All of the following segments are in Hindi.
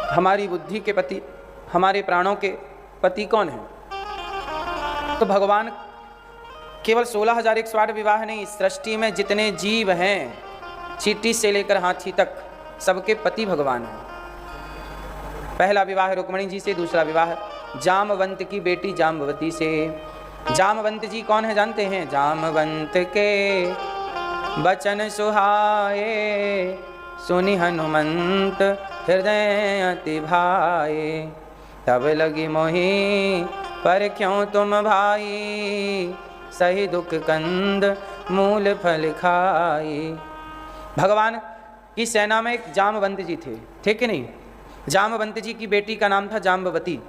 हमारी बुद्धि के पति, हमारे प्राणों के पति कौन है? तो भगवान केवल 16,108 विवाह नहीं, सृष्टि में जितने जीव हैं, चींटी से लेकर हाथी तक, सबके पति भगवान हैं। पहला विवाह रुक्मिणी जी से, दूसरा विवाह जामवंत की बेटी जाम्बवती से। जामवंत जी कौन है जानते हैं? जामवंत के बचन सुहाए, सुनि हनुमंत हृदय अति भाए, तब लगी मोही पर क्यों तुम भाई, सही दुख कंद मूल फल खाई। भगवान की सेना में एक जामवंत जी थे, ठीक है नहीं? जामवंत जी की बेटी का नाम था जाम्बवती।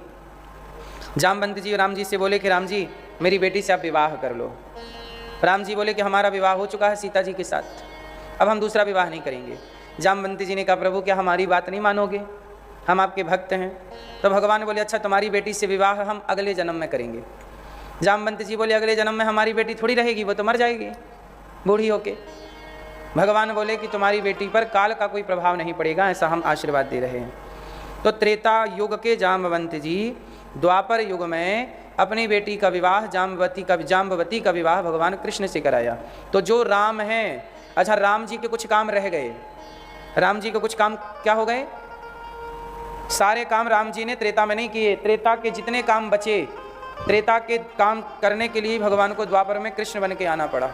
जामवंत जी राम जी से बोले कि राम जी मेरी बेटी से आप विवाह कर लो। राम जी बोले कि हमारा विवाह हो चुका है सीता जी के साथ, अब हम दूसरा विवाह नहीं करेंगे। जामवंत जी ने कहा प्रभु क्या हमारी बात नहीं मानोगे, हम आपके भक्त हैं। तो भगवान बोले अच्छा तुम्हारी बेटी से विवाह हम अगले जन्म में करेंगे। जामवंत जी बोले अगले जन्म में हमारी बेटी थोड़ी रहेगी, वो तो मर जाएगी बूढ़ी होके। भगवान बोले कि तुम्हारी बेटी पर काल का कोई प्रभाव नहीं पड़ेगा, ऐसा हम आशीर्वाद दे रहे हैं। तो त्रेता युग के जाम्बवंत जी द्वापर युग में अपनी बेटी का विवाह जाम्बवती का विवाह भगवान कृष्ण से कराया। तो जो राम हैं, अच्छा राम जी के कुछ काम रह गए, राम जी के कुछ काम क्या हो गए? सारे काम राम जी ने त्रेता में नहीं किए। त्रेता के जितने काम बचे, त्रेता के काम करने के लिए भगवान को द्वापर में कृष्ण बन के आना पड़ा।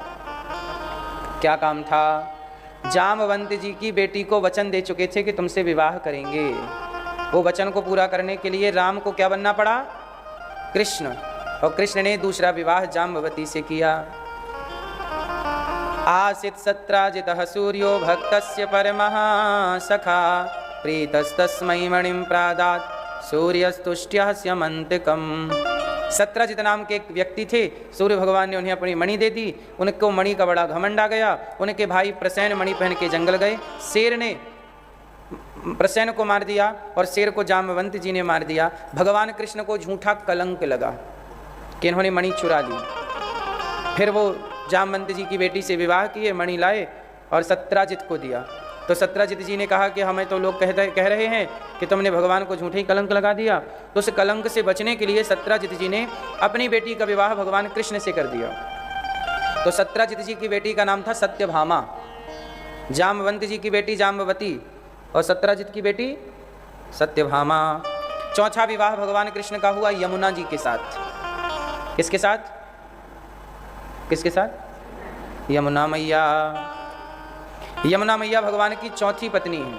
क्या काम था? जामवंत जी की बेटी को वचन दे चुके थे कि तुमसे विवाह करेंगे। वो वचन को पूरा करने के लिए राम को क्या बनना पड़ा? कृष्ण। और कृष्ण ने दूसरा विवाह जाम्बवती से किया। आसित सत्राजितः सूर्यो भक्तस्य परमः सखा, प्रीतस्तस्मै मणिं प्रादात् सूर्यस्तुष्ट्यः स्यमन्तिकम्। सत्राजित नाम के एक व्यक्ति थे, सूर्य भगवान ने उन्हें अपनी मणि दे दी। उनको मणि का बड़ा घमंड आ गया। उनके भाई प्रसेन मणि पहन के जंगल गए। शेर ने प्रसेन को मार दिया और शेर को जाम्बवंत जी ने मार दिया। भगवान कृष्ण को झूठा कलंक लगा कि इन्होंने मणि चुरा ली। फिर वो जाम्बवंत जी की बेटी से विवाह किए, मणि लाए और सत्राजित को दिया। तो सत्राजित जी ने कहा कि हमें तो लोग कह रहे हैं कि तुमने भगवान को झूठे ही कलंक लगा दिया। तो उस कलंक से बचने के लिए सत्राजित जी ने अपनी बेटी का विवाह भगवान कृष्ण से कर दिया। तो सत्राजित जी की बेटी का नाम था सत्यभामा, जाम्बवंत जी की बेटी जाम्बवती और सत्राजित की बेटी सत्यभामा। चौथा विवाह भगवान कृष्ण का हुआ यमुना जी के साथ। किसके साथ? किसके साथ? यमुना मैया। यमुना मैया भगवान की चौथी पत्नी है।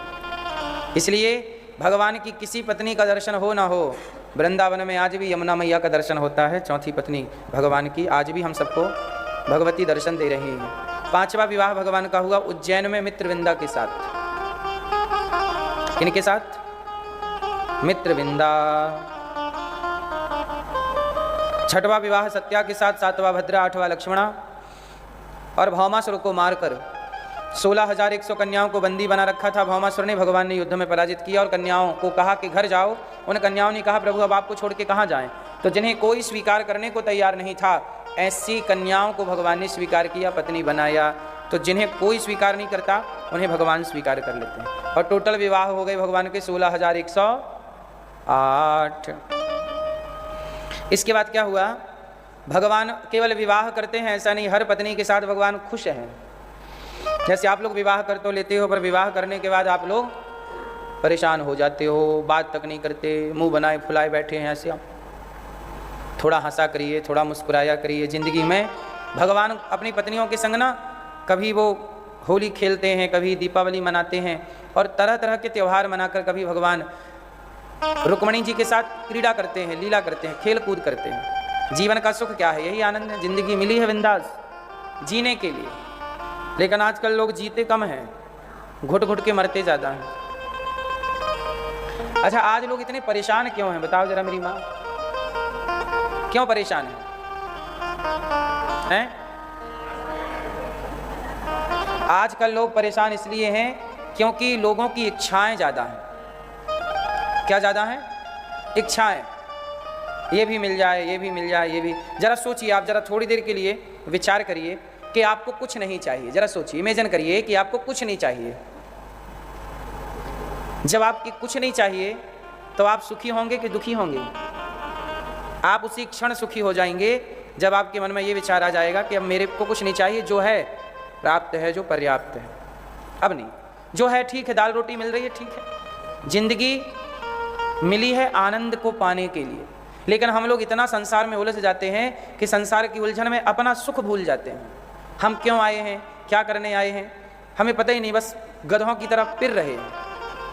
इसलिए भगवान की किसी पत्नी का दर्शन हो ना हो, वृंदावन में आज भी यमुना मैया का दर्शन होता है, चौथी पत्नी भगवान की। आज भी हम सबको भगवती दर्शन दे रही हैं। पांचवा विवाह भगवान का हुआ उज्जैन में मित्रविंदा के साथ। किनके साथ? मित्रविंदा। छठवां विवाह सत्या के साथ, सातवां भद्रा, आठवां लक्ष्मणा। और भौमासुर को मारकर 16,100 कन्याओं को बंदी बना रखा था भौमासुर ने। भगवान ने युद्ध में पराजित किया और कन्याओं को कहा कि घर जाओ। उन कन्याओं ने कहा प्रभु अब आपको छोड़ के कहाँ जाएं? तो जिन्हें कोई स्वीकार करने को तैयार नहीं था, ऐसी कन्याओं को भगवान ने स्वीकार किया, पत्नी बनाया। तो जिन्हें कोई स्वीकार नहीं करता उन्हें भगवान स्वीकार कर लेते हैं। और टोटल विवाह हो गए भगवान के 16,108। इसके बाद क्या हुआ? भगवान केवल विवाह करते हैं ऐसा नहीं, हर पत्नी के साथ भगवान खुश हैं। जैसे आप लोग विवाह कर तो लेते हो, पर विवाह करने के बाद आप लोग परेशान हो जाते हो, बात तक नहीं करते, मुंह बनाए फुलाए बैठे हैं। ऐसे आप थोड़ा हंसा करिए, थोड़ा मुस्कुराया करिए। ज़िंदगी में भगवान अपनी पत्नियों के संग ना कभी वो होली खेलते हैं, कभी दीपावली मनाते हैं और तरह तरह के त्यौहार मनाकर कभी भगवान रुक्मिणी जी के साथ क्रीड़ा करते हैं, लीला करते हैं, खेल कूद करते हैं। जीवन का सुख क्या है? यही आनंद है। जिंदगी मिली है बिंदास जीने के लिए, लेकिन आजकल लोग जीते कम हैं, घुट घुट के मरते ज़्यादा हैं। अच्छा, आज लोग इतने परेशान क्यों हैं? बताओ जरा मेरी माँ, क्यों परेशान हैं? आजकल लोग परेशान इसलिए हैं क्योंकि लोगों की इच्छाएं ज़्यादा हैं। क्या ज़्यादा हैं? इच्छाएं। ये भी मिल जाए, ये भी मिल जाए, ये भी। जरा सोचिए, आप जरा थोड़ी देर के लिए विचार करिए कि आपको कुछ नहीं चाहिए। जरा सोचिए, इमेजिन करिए कि आपको कुछ नहीं चाहिए। जब आपकी कुछ नहीं चाहिए तो आप सुखी होंगे कि दुखी होंगे? आप उसी क्षण सुखी हो जाएंगे जब आपके मन में ये विचार आ जाएगा कि अब मेरे को कुछ नहीं चाहिए, जो है प्राप्त है, जो पर्याप्त है। अब नहीं, जो है ठीक है, दाल रोटी मिल रही है ठीक है, जिंदगी मिली है आनंद को पाने के लिए। लेकिन हम लोग इतना संसार में उलझ जाते हैं कि संसार की उलझन में अपना सुख भूल जाते हैं। हम क्यों आए हैं, क्या करने आए हैं, हमें पता ही नहीं, बस गधों की तरफ फिर रहे हैं,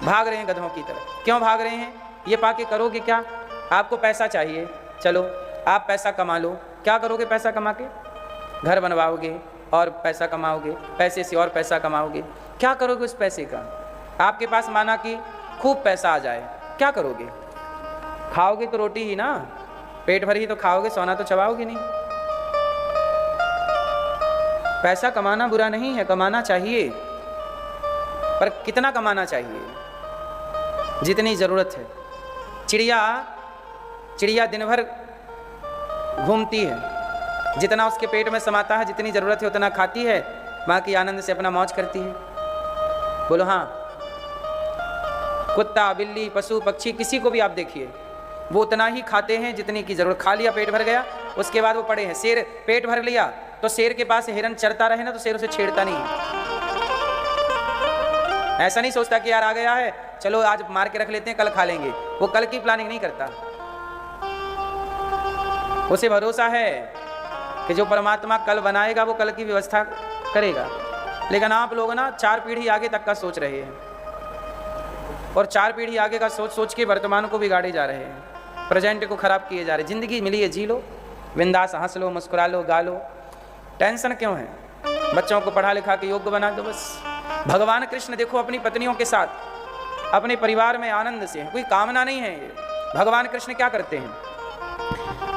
भाग रहे हैं गधों की तरफ। क्यों भाग रहे हैं? ये पाके करोगे क्या? आपको पैसा चाहिए, चलो आप पैसा कमा लो। क्या करोगे पैसा कमा के? घर बनवाओगे और पैसा कमाओगे, पैसे से और पैसा कमाओगे। क्या करोगे उस पैसे का? आपके पास माना कि खूब पैसा आ जाए, क्या करोगे? खाओगे तो रोटी ही ना, पेट भर ही तो खाओगे, सोना तो चबाओगे नहीं। पैसा कमाना बुरा नहीं है, कमाना चाहिए, पर कितना कमाना चाहिए? जितनी जरूरत है। चिड़िया दिन भर घूमती है, जितना उसके पेट में समाता है, जितनी जरूरत है उतना खाती है, बाकी आनंद से अपना मौज करती है। बोलो हाँ। कुत्ता, बिल्ली, पशु, पक्षी, किसी को भी आप देखिए, वो उतना ही खाते हैं जितनी की जरूरत। खा लिया, पेट भर गया, उसके बाद वो पड़े हैं। शेर पेट भर लिया तो शेर के पास हिरन चरता रहे ना तो शेर उसे छेड़ता नहीं है। ऐसा नहीं सोचता कि यार आ गया है, चलो आज मार के रख लेते हैं, कल खा लेंगे। वो कल की प्लानिंग नहीं करता। उसे भरोसा है कि जो परमात्मा कल बनाएगा वो कल की व्यवस्था करेगा। लेकिन आप लोग ना 4 पीढ़ी आगे तक का सोच रहे हैं, और 4 पीढ़ी आगे का सोच सोच के वर्तमान को बिगाड़े जा रहे हैं, प्रेजेंट को खराब किए जा रहे हैं। जिंदगी मिली है, जी लो, बिंदास हंस लो, मुस्कुरा लो, गा लो। टेंशन क्यों है? बच्चों को पढ़ा लिखा के योग्य बना दो बस। भगवान कृष्ण देखो अपनी पत्नियों के साथ, अपने परिवार में आनंद से, कोई कामना नहीं है ये। भगवान कृष्ण क्या करते हैं?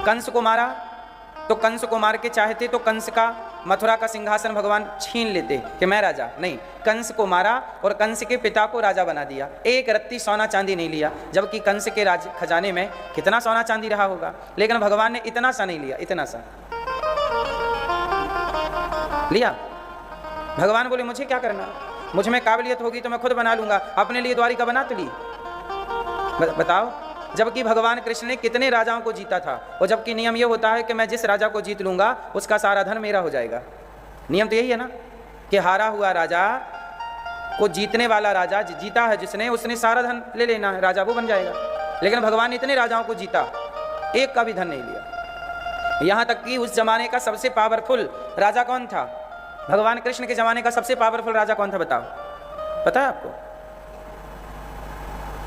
कंस को मारा तो कंस को मार के चाहते तो कंस का, मथुरा का सिंहासन भगवान छीन लेते कि मैं राजा। नहीं, कंस को मारा और कंस के पिता को राजा बना दिया। एक रत्ती सोना चांदी नहीं लिया, जबकि कंस के राज खजाने में कितना सोना चांदी रहा होगा। लेकिन भगवान ने इतना सा नहीं लिया, इतना सा लिया। भगवान बोले मुझे क्या करना, मुझ में काबिलियत होगी तो मैं खुद बना लूंगा। अपने लिए द्वारिका बना तो ली, बताओ। जबकि भगवान कृष्ण ने कितने राजाओं को जीता था, और जबकि नियम यह होता है कि मैं जिस राजा को जीत लूंगा उसका सारा धन मेरा हो जाएगा। नियम तो यही है ना कि हारा हुआ राजा को जीतने वाला राजा जीता है जिसने, उसने सारा धन ले लेना है, राजा वो बन जाएगा। लेकिन भगवान ने इतने राजाओं को जीता, एक का भी धन नहीं लिया। यहाँ तक कि उस जमाने का सबसे पावरफुल राजा कौन था? भगवान कृष्ण के जमाने का सबसे पावरफुल राजा कौन था, बताओ? पता है आपको?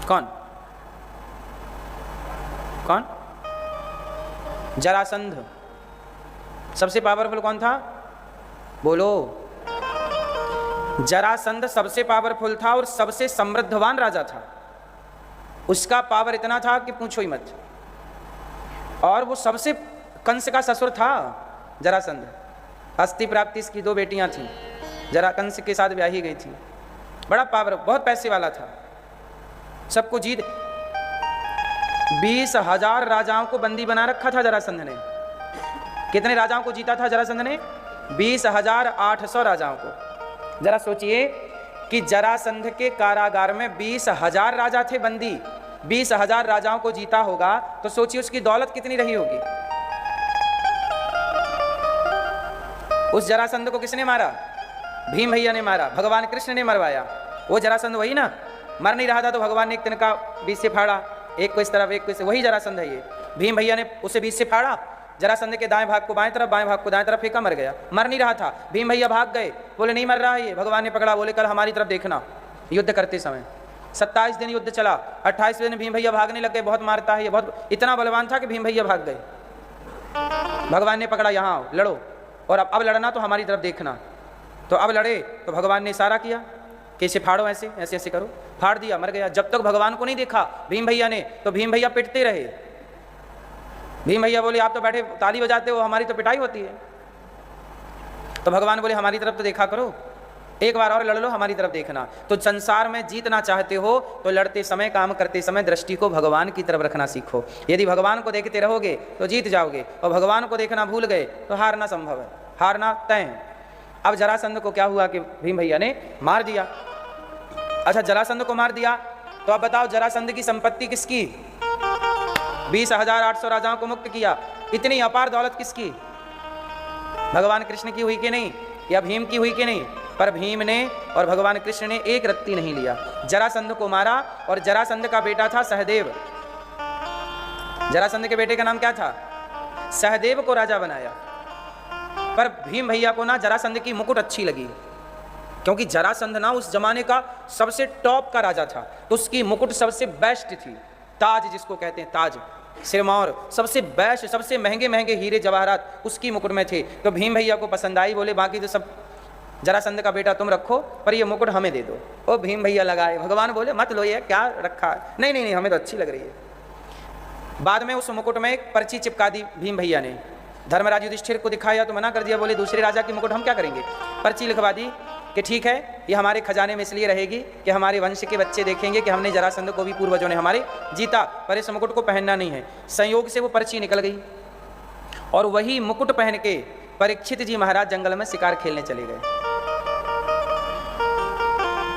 कौन? कौन? जरासंध। सबसे पावरफुल कौन था? बोलो। जरासंध सबसे पावरफुल था और सबसे समृद्धवान राजा था। उसका पावर इतना था कि पूछो ही मत। और वो सबसे, कंस का ससुर था जरासंध। हस्ती प्राप्ति इसकी 2 बेटियां थीं, जरा कंस के साथ ब्याही गई थी। बड़ा पावर, बहुत पैसे वाला था, सबको जीत। 20,000 राजाओं को बंदी बना रखा था जरासंध ने। कितने राजाओं को जीता था जरासंध ने? 20,800 राजाओं को। जरा सोचिए कि जरासंध के कारागार में 20,000 राजा थे बंदी, 20,000 राजाओं को जीता होगा, तो सोचिए उसकी दौलत कितनी रही होगी। उस जरासंध को किसने मारा? भीम भैया ने मारा, भगवान कृष्ण ने मरवाया। वो जरासंध वही ना, मर नहीं रहा था तो भगवान ने एक तिनका बीच से फाड़ा, एक को इस तरफ एक को इस, वही जरासंध है ये। भीम भैया ने उसे बीच से फाड़ा, जरासंध के दाएं भाग को बाएं तरफ, बाएं भाग को दाएं तरफ फेंका, मर गया। मर नहीं रहा था, भीम भैया भाग गए, बोले नहीं मर रहा है ये। भगवान ने पकड़ा, बोले कल हमारी तरफ देखना। युद्ध करते समय 27 दिन युद्ध चला। 28वें दिन भीम भैया भागने लग गए, बहुत मारता है ये, बहुत इतना बलवान था कि भीम भैया भाग गए। भगवान ने पकड़ा, यहाँ आओ लड़ो, और अब लड़ना तो हमारी तरफ देखना। तो अब लड़े तो भगवान ने इशारा किया कि इसे फाड़ो, ऐसे ऐसे ऐसे करो, फाड़ दिया, मर गया। जब तक भगवान को नहीं देखा भीम भैया ने, तो भीम भैया पिटते रहे। भीम भैया बोले आप तो बैठे ताली बजाते हो, हमारी तो पिटाई होती है। तो भगवान बोले हमारी तरफ तो देखा करो, एक बार और लड़ लो, हमारी तरफ देखना। तो संसार में जीतना चाहते हो तो लड़ते समय, काम करते समय दृष्टि को भगवान की तरफ रखना सीखो। यदि भगवान को देखते रहोगे तो जीत जाओगे, और भगवान को देखना भूल गए तो हारना संभव है, हारना तय है। अब जरासंध को क्या हुआ कि भीम भैया ने मार दिया। अच्छा, जरासंध को मार दिया तो अब बताओ जरासंध की संपत्ति किसकी? 20,800 राजाओं को मुक्त किया। इतनी अपार दौलत किसकी? भगवान कृष्ण की हुई कि नहीं, या भीम की हुई कि नहीं? पर भीम ने और भगवान कृष्ण ने एक रत्ती नहीं लिया, जरासंध को मारा। और जरासंध का बेटा था सहदेव। जरासंध के बेटे का नाम क्या था? सहदेव को राजा बनाया। पर भीम भैया को ना जरासंध की मुकुट अच्छी लगी, क्योंकि जरासंध ना उस जमाने का सबसे टॉप का राजा था, तो उसकी मुकुट सबसे बेस्ट थी। ताज जिसको कहते हैं, ताज, सिरमौर, सबसे बेस्ट, सबसे महंगे महंगे हीरे जवाहरात उसकी मुकुट में थे। तो भीम भैया को पसंद आई, बोले बाकी तो सब जरासंध का बेटा तुम रखो, पर ये मुकुट हमें दे दो। ओ भीम भैया लगाए। भगवान बोले मत लो, ये क्या रखा है? नहीं नहीं नहीं, हमें तो अच्छी लग रही है। बाद में उस मुकुट में एक पर्ची चिपका दी भीम भैया ने। धर्मराज युधिष्ठिर को दिखाया तो मना कर दिया, बोले दूसरे राजा की मुकुट हम क्या करेंगे? पर्ची लिखवा दी कि ठीक है, ये हमारे खजाने में इसलिए रहेगी कि हमारे वंश के बच्चे देखेंगे कि हमने जरासंध को भी पूर्वजों ने हमारे जीता, पर इस मुकुट को पहनना नहीं है। संयोग से वो पर्ची निकल गई और वही मुकुट पहन के परीक्षित जी महाराज जंगल में शिकार खेलने चले गए।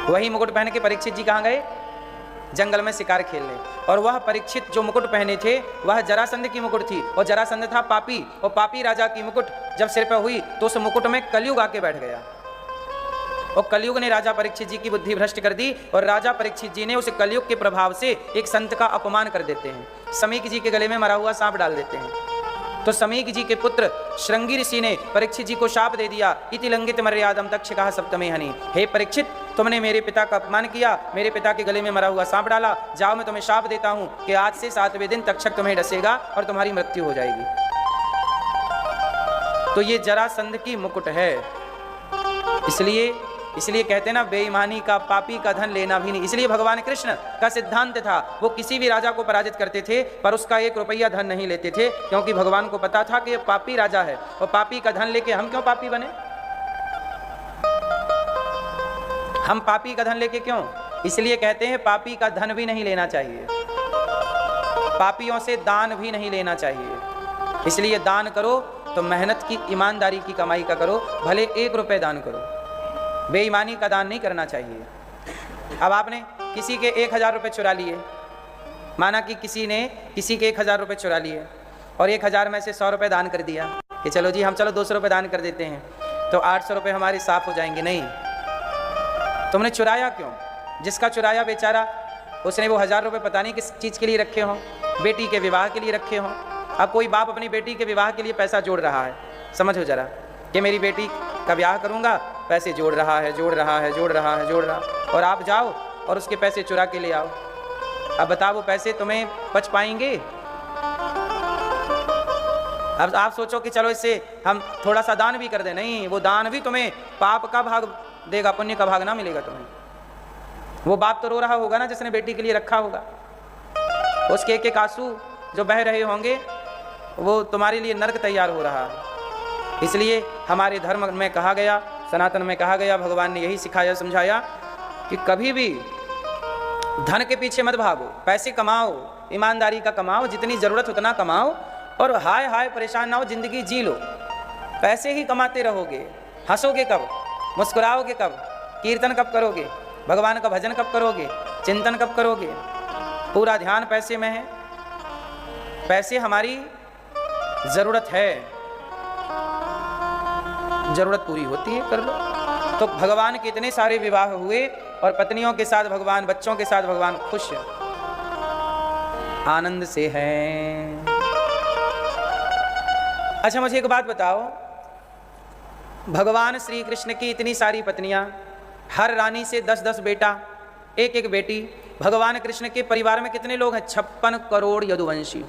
वही मुकुट पहन के परीक्षित जी कहाँ गए? जंगल में शिकार खेलने। और वह परीक्षित जो मुकुट पहने थे वह जरासंध की मुकुट थी, और जरासंध था पापी, और पापी राजा की मुकुट जब सिर पर हुई तो उस मुकुट में कलयुग आके बैठ गया। और कलयुग ने राजा परीक्षित जी की बुद्धि भ्रष्ट कर दी, और राजा परीक्षित जी ने उस कलयुग के प्रभाव से एक संत का अपमान कर देते हैं। समीक जी के गले में मरा हुआ सांप डाल देते हैं। तो समीक जी के पुत्र श्रृंगी ऋषि ने परीक्षित जी को शाप दे दिया, इति लंघित मर्यादम तक्षकः सप्तमे हनि। हे परीक्षित, तुमने मेरे पिता का अपमान किया, मेरे पिता के गले में मरा हुआ सांप डाला, जाओ मैं तुम्हें शाप देता हूं कि आज से 7वें दिन तक्षक तुम्हें डसेगा और तुम्हारी मृत्यु हो जाएगी। तो ये जरासंध की मुकुट है। इसलिए कहते हैं ना, बेईमानी का पापी का धन लेना भी नहीं। इसलिए भगवान कृष्ण का सिद्धांत था, वो किसी भी राजा को पराजित करते थे पर उसका 1 रुपया धन नहीं लेते थे, क्योंकि भगवान को पता था कि ये पापी राजा है, और पापी का धन लेके हम क्यों पापी बने? हम पापी का धन लेके क्यों? इसलिए कहते हैं पापी का धन भी नहीं लेना चाहिए, पापियों से दान भी नहीं लेना चाहिए। इसलिए दान करो तो मेहनत की, ईमानदारी की कमाई का करो, भले 1 रुपये दान करो, बेईमानी का दान नहीं करना चाहिए। अब आपने किसी के 1,000 रुपये चुरा लिए, माना कि किसी ने किसी के 1,000 रुपये चुरा लिए और 1,000 में से 100 रुपये दान कर दिया कि चलो जी हम 200 रुपये दान कर देते हैं तो 800 रुपये हमारे साफ हो जाएंगे। नहीं, तुमने चुराया क्यों? जिसका चुराया बेचारा, उसने वो 1,000 रुपये पता नहीं किस चीज़ के लिए रखे हों, बेटी के विवाह के लिए रखे हों। अब कोई बाप अपनी बेटी के विवाह के लिए पैसा जोड़ रहा है, समझो जरा, कि मेरी बेटी का ब्याह करूँगा, पैसे जोड़ रहा है, और आप जाओ और उसके पैसे चुरा के ले आओ। अब बताओ वो पैसे तुम्हें बच पाएंगे? अब आप सोचो कि चलो इससे हम थोड़ा सा दान भी कर दें, नहीं, वो दान भी तुम्हें पाप का भाग देगा, पुण्य का भाग ना मिलेगा तुम्हें। वो बाप तो रो रहा होगा ना जिसने बेटी के लिए रखा होगा, उसके एक आंसू जो बह रहे होंगे वो तुम्हारे लिए नर्क तैयार हो रहा है। इसलिए हमारे धर्म में कहा गया, सनातन में कहा गया, भगवान ने यही सिखाया समझाया कि कभी भी धन के पीछे मत भागो, पैसे कमाओ, ईमानदारी का कमाओ, जितनी ज़रूरत उतना कमाओ, और हाय हाय परेशान ना हो, जिंदगी जी लो। पैसे ही कमाते रहोगे, हंसोगे कब? मुस्कुराओगे कब? कीर्तन कब करोगे? भगवान का भजन कब करोगे? चिंतन कब करोगे? पूरा ध्यान पैसे में है। पैसे हमारी ज़रूरत है, ज़रूरत पूरी होती है, कर लो। तो भगवान के इतने सारे विवाह हुए और पत्नियों के साथ भगवान, बच्चों के साथ भगवान खुश आनंद से हैं। अच्छा मुझे एक बात बताओ, भगवान श्री कृष्ण की इतनी सारी पत्नियां, हर रानी से 10-10 बेटा, 1-1 बेटी, भगवान कृष्ण के परिवार में कितने लोग हैं? 56 करोड़ यदुवंशी।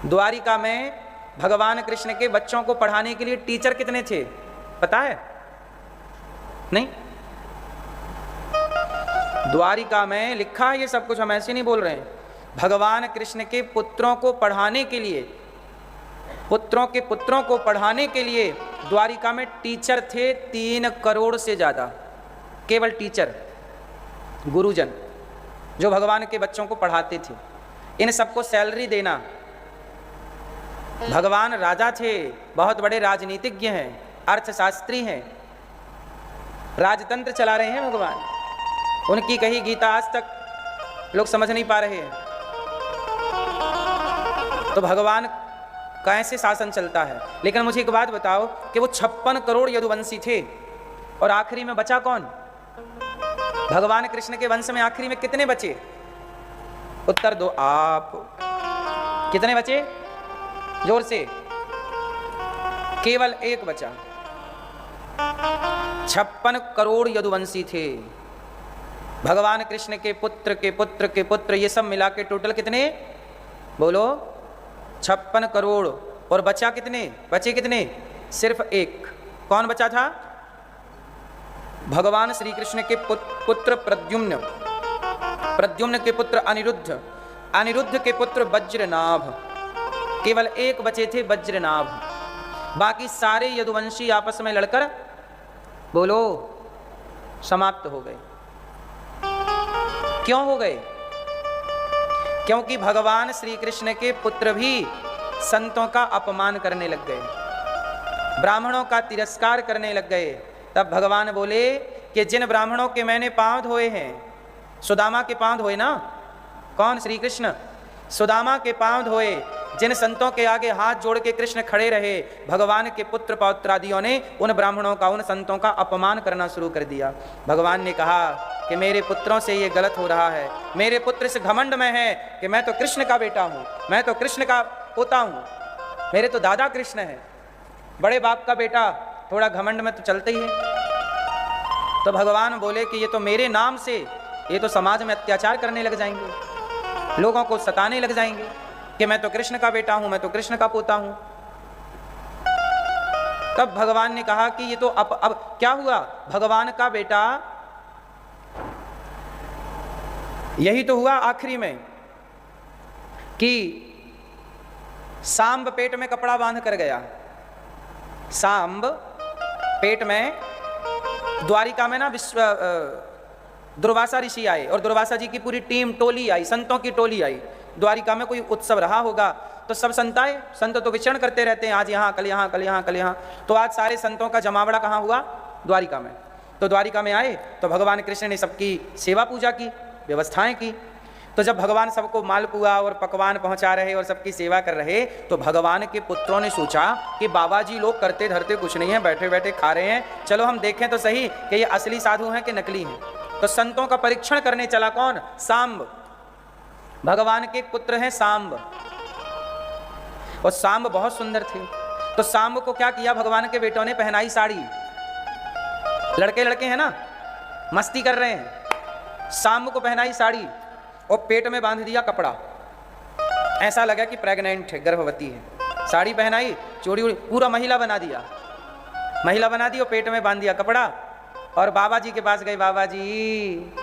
द्वारिका में भगवान कृष्ण के बच्चों को पढ़ाने के लिए टीचर कितने थे पता है? नहीं, द्वारिका में लिखा है ये सब कुछ, हम ऐसे नहीं बोल रहे हैं। भगवान कृष्ण के पुत्रों को पढ़ाने के लिए, पुत्रों के पुत्रों को पढ़ाने के लिए द्वारिका में टीचर थे 3 करोड़ से ज़्यादा, केवल टीचर, गुरुजन जो भगवान के बच्चों को पढ़ाते थे। इन सबको सैलरी देना। भगवान राजा थे, बहुत बड़े राजनीतिज्ञ हैं, अर्थशास्त्री हैं, राजतंत्र चला रहे हैं भगवान। उनकी कही गीता आज तक लोग समझ नहीं पा रहे हैं। तो भगवान का ऐसे शासन चलता है। लेकिन मुझे एक बात बताओ कि वो 56 करोड़ यदुवंशी थे और आखिरी में बचा कौन? भगवान कृष्ण के वंश में आखिरी में कितने बचे? उत्तर दो आप। कितने बचे? जोर से। केवल एक बचा। 56 करोड़ यदुवंशी थे। भगवान कृष्ण के पुत्र के पुत्र के पुत्र, ये सब मिला के टोटल कितने? बोलो 56 करोड़। और बचा कितने? बचे कितने? सिर्फ एक। कौन बचा था? भगवान श्री कृष्ण के पुत्र प्रद्युम्न, प्रद्युम्न के पुत्र अनिरुद्ध, अनिरुद्ध के पुत्र वज्रनाभ। केवल एक बचे थे, वज्रनाभ। बाकी सारे यदुवंशी आपस में लड़कर बोलो समाप्त हो गए। क्यों हो गए? क्योंकि भगवान श्री कृष्ण के पुत्र भी संतों का अपमान करने लग गए, ब्राह्मणों का तिरस्कार करने लग गए। तब भगवान बोले कि जिन ब्राह्मणों के मैंने पांव धोए हैं, सुदामा के पांव धोए ना, कौन? श्री कृष्ण। सुदामा के पांव धोए, जिन संतों के आगे हाथ जोड़ के कृष्ण खड़े रहे, भगवान के पुत्र पौत्रादियों ने उन ब्राह्मणों का, उन संतों का अपमान करना शुरू कर दिया। भगवान ने कहा कि मेरे पुत्रों से ये गलत हो रहा है। मेरे पुत्र इस घमंड में है कि मैं तो कृष्ण का बेटा हूँ, मैं तो कृष्ण का पोता हूँ, मेरे तो दादा कृष्ण है। बड़े बाप का बेटा थोड़ा घमंड में तो चलते ही है। तो भगवान बोले कि ये तो मेरे नाम से, ये तो समाज में अत्याचार करने लग जाएंगे, लोगों को सताने लग जाएंगे कि मैं तो कृष्ण का बेटा हूं, मैं तो कृष्ण का पोता हूं। तब भगवान ने कहा कि ये तो अब क्या हुआ? भगवान का बेटा यही तो हुआ आखिरी में कि सांब पेट में कपड़ा बांध कर गया। सांब पेट में, द्वारिका में ना दुर्वासा ऋषि आए और दुर्वासा जी की पूरी टीम, टोली आई, संतों की टोली आई। द्वारिका में कोई उत्सव रहा होगा तो सब संत आए। संत तो विचरण करते रहते हैं, आज यहाँ, कल यहाँ, कल यहाँ, कल यहाँ। तो आज सारे संतों का जमावड़ा कहाँ हुआ? द्वारिका में। तो द्वारिका में आए तो भगवान कृष्ण ने सबकी सेवा पूजा की, व्यवस्थाएं की। तो जब भगवान सबको मालपुआ और पकवान पहुंचा रहे और सबकी सेवा कर रहे, तो भगवान के पुत्रों ने सोचा कि बाबा जी लोग करते धरते कुछ नहीं है, बैठे बैठे खा रहे हैं, चलो हम देखें तो सही कि ये असली साधु हैं कि नकली हैं। तो संतों का परीक्षण करने चला कौन? सांब। भगवान के पुत्र हैं सांब, और सांब बहुत सुंदर थे। तो सांब को क्या किया भगवान के बेटों ने? पहनाई साड़ी। लड़के लड़के हैं ना, मस्ती कर रहे हैं। सांब को पहनाई साड़ी और पेट में बांध दिया कपड़ा। ऐसा लगा कि प्रेग्नेंट है, गर्भवती है। साड़ी पहनाई, चोरी उड़ी, पूरा महिला बना दिया, महिला बना दी और पेट में बांध दिया कपड़ा। और बाबा जी के पास गए, बाबा जी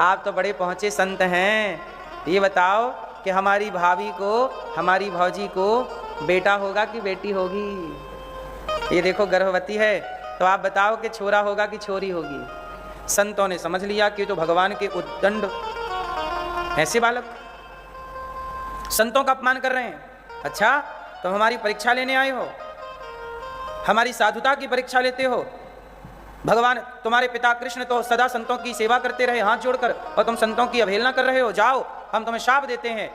आप तो बड़े पहुँचे संत हैं, ये बताओ कि हमारी भाभी को, हमारी भौजी को बेटा होगा कि बेटी होगी? ये देखो गर्भवती है, तो आप बताओ कि छोरा होगा कि छोरी होगी? संतों ने समझ लिया कि तो भगवान के उद्दंड ऐसे बालक संतों का अपमान कर रहे हैं। अच्छा, तो हमारी परीक्षा लेने आए हो, हमारी साधुता की परीक्षा लेते हो? भगवान तुम्हारे पिता कृष्ण तो सदा संतों की सेवा करते रहे हाथ जोड़कर, और तुम संतों की अवहेलना कर रहे हो। जाओ, हम तुम्हें शाप देते हैं,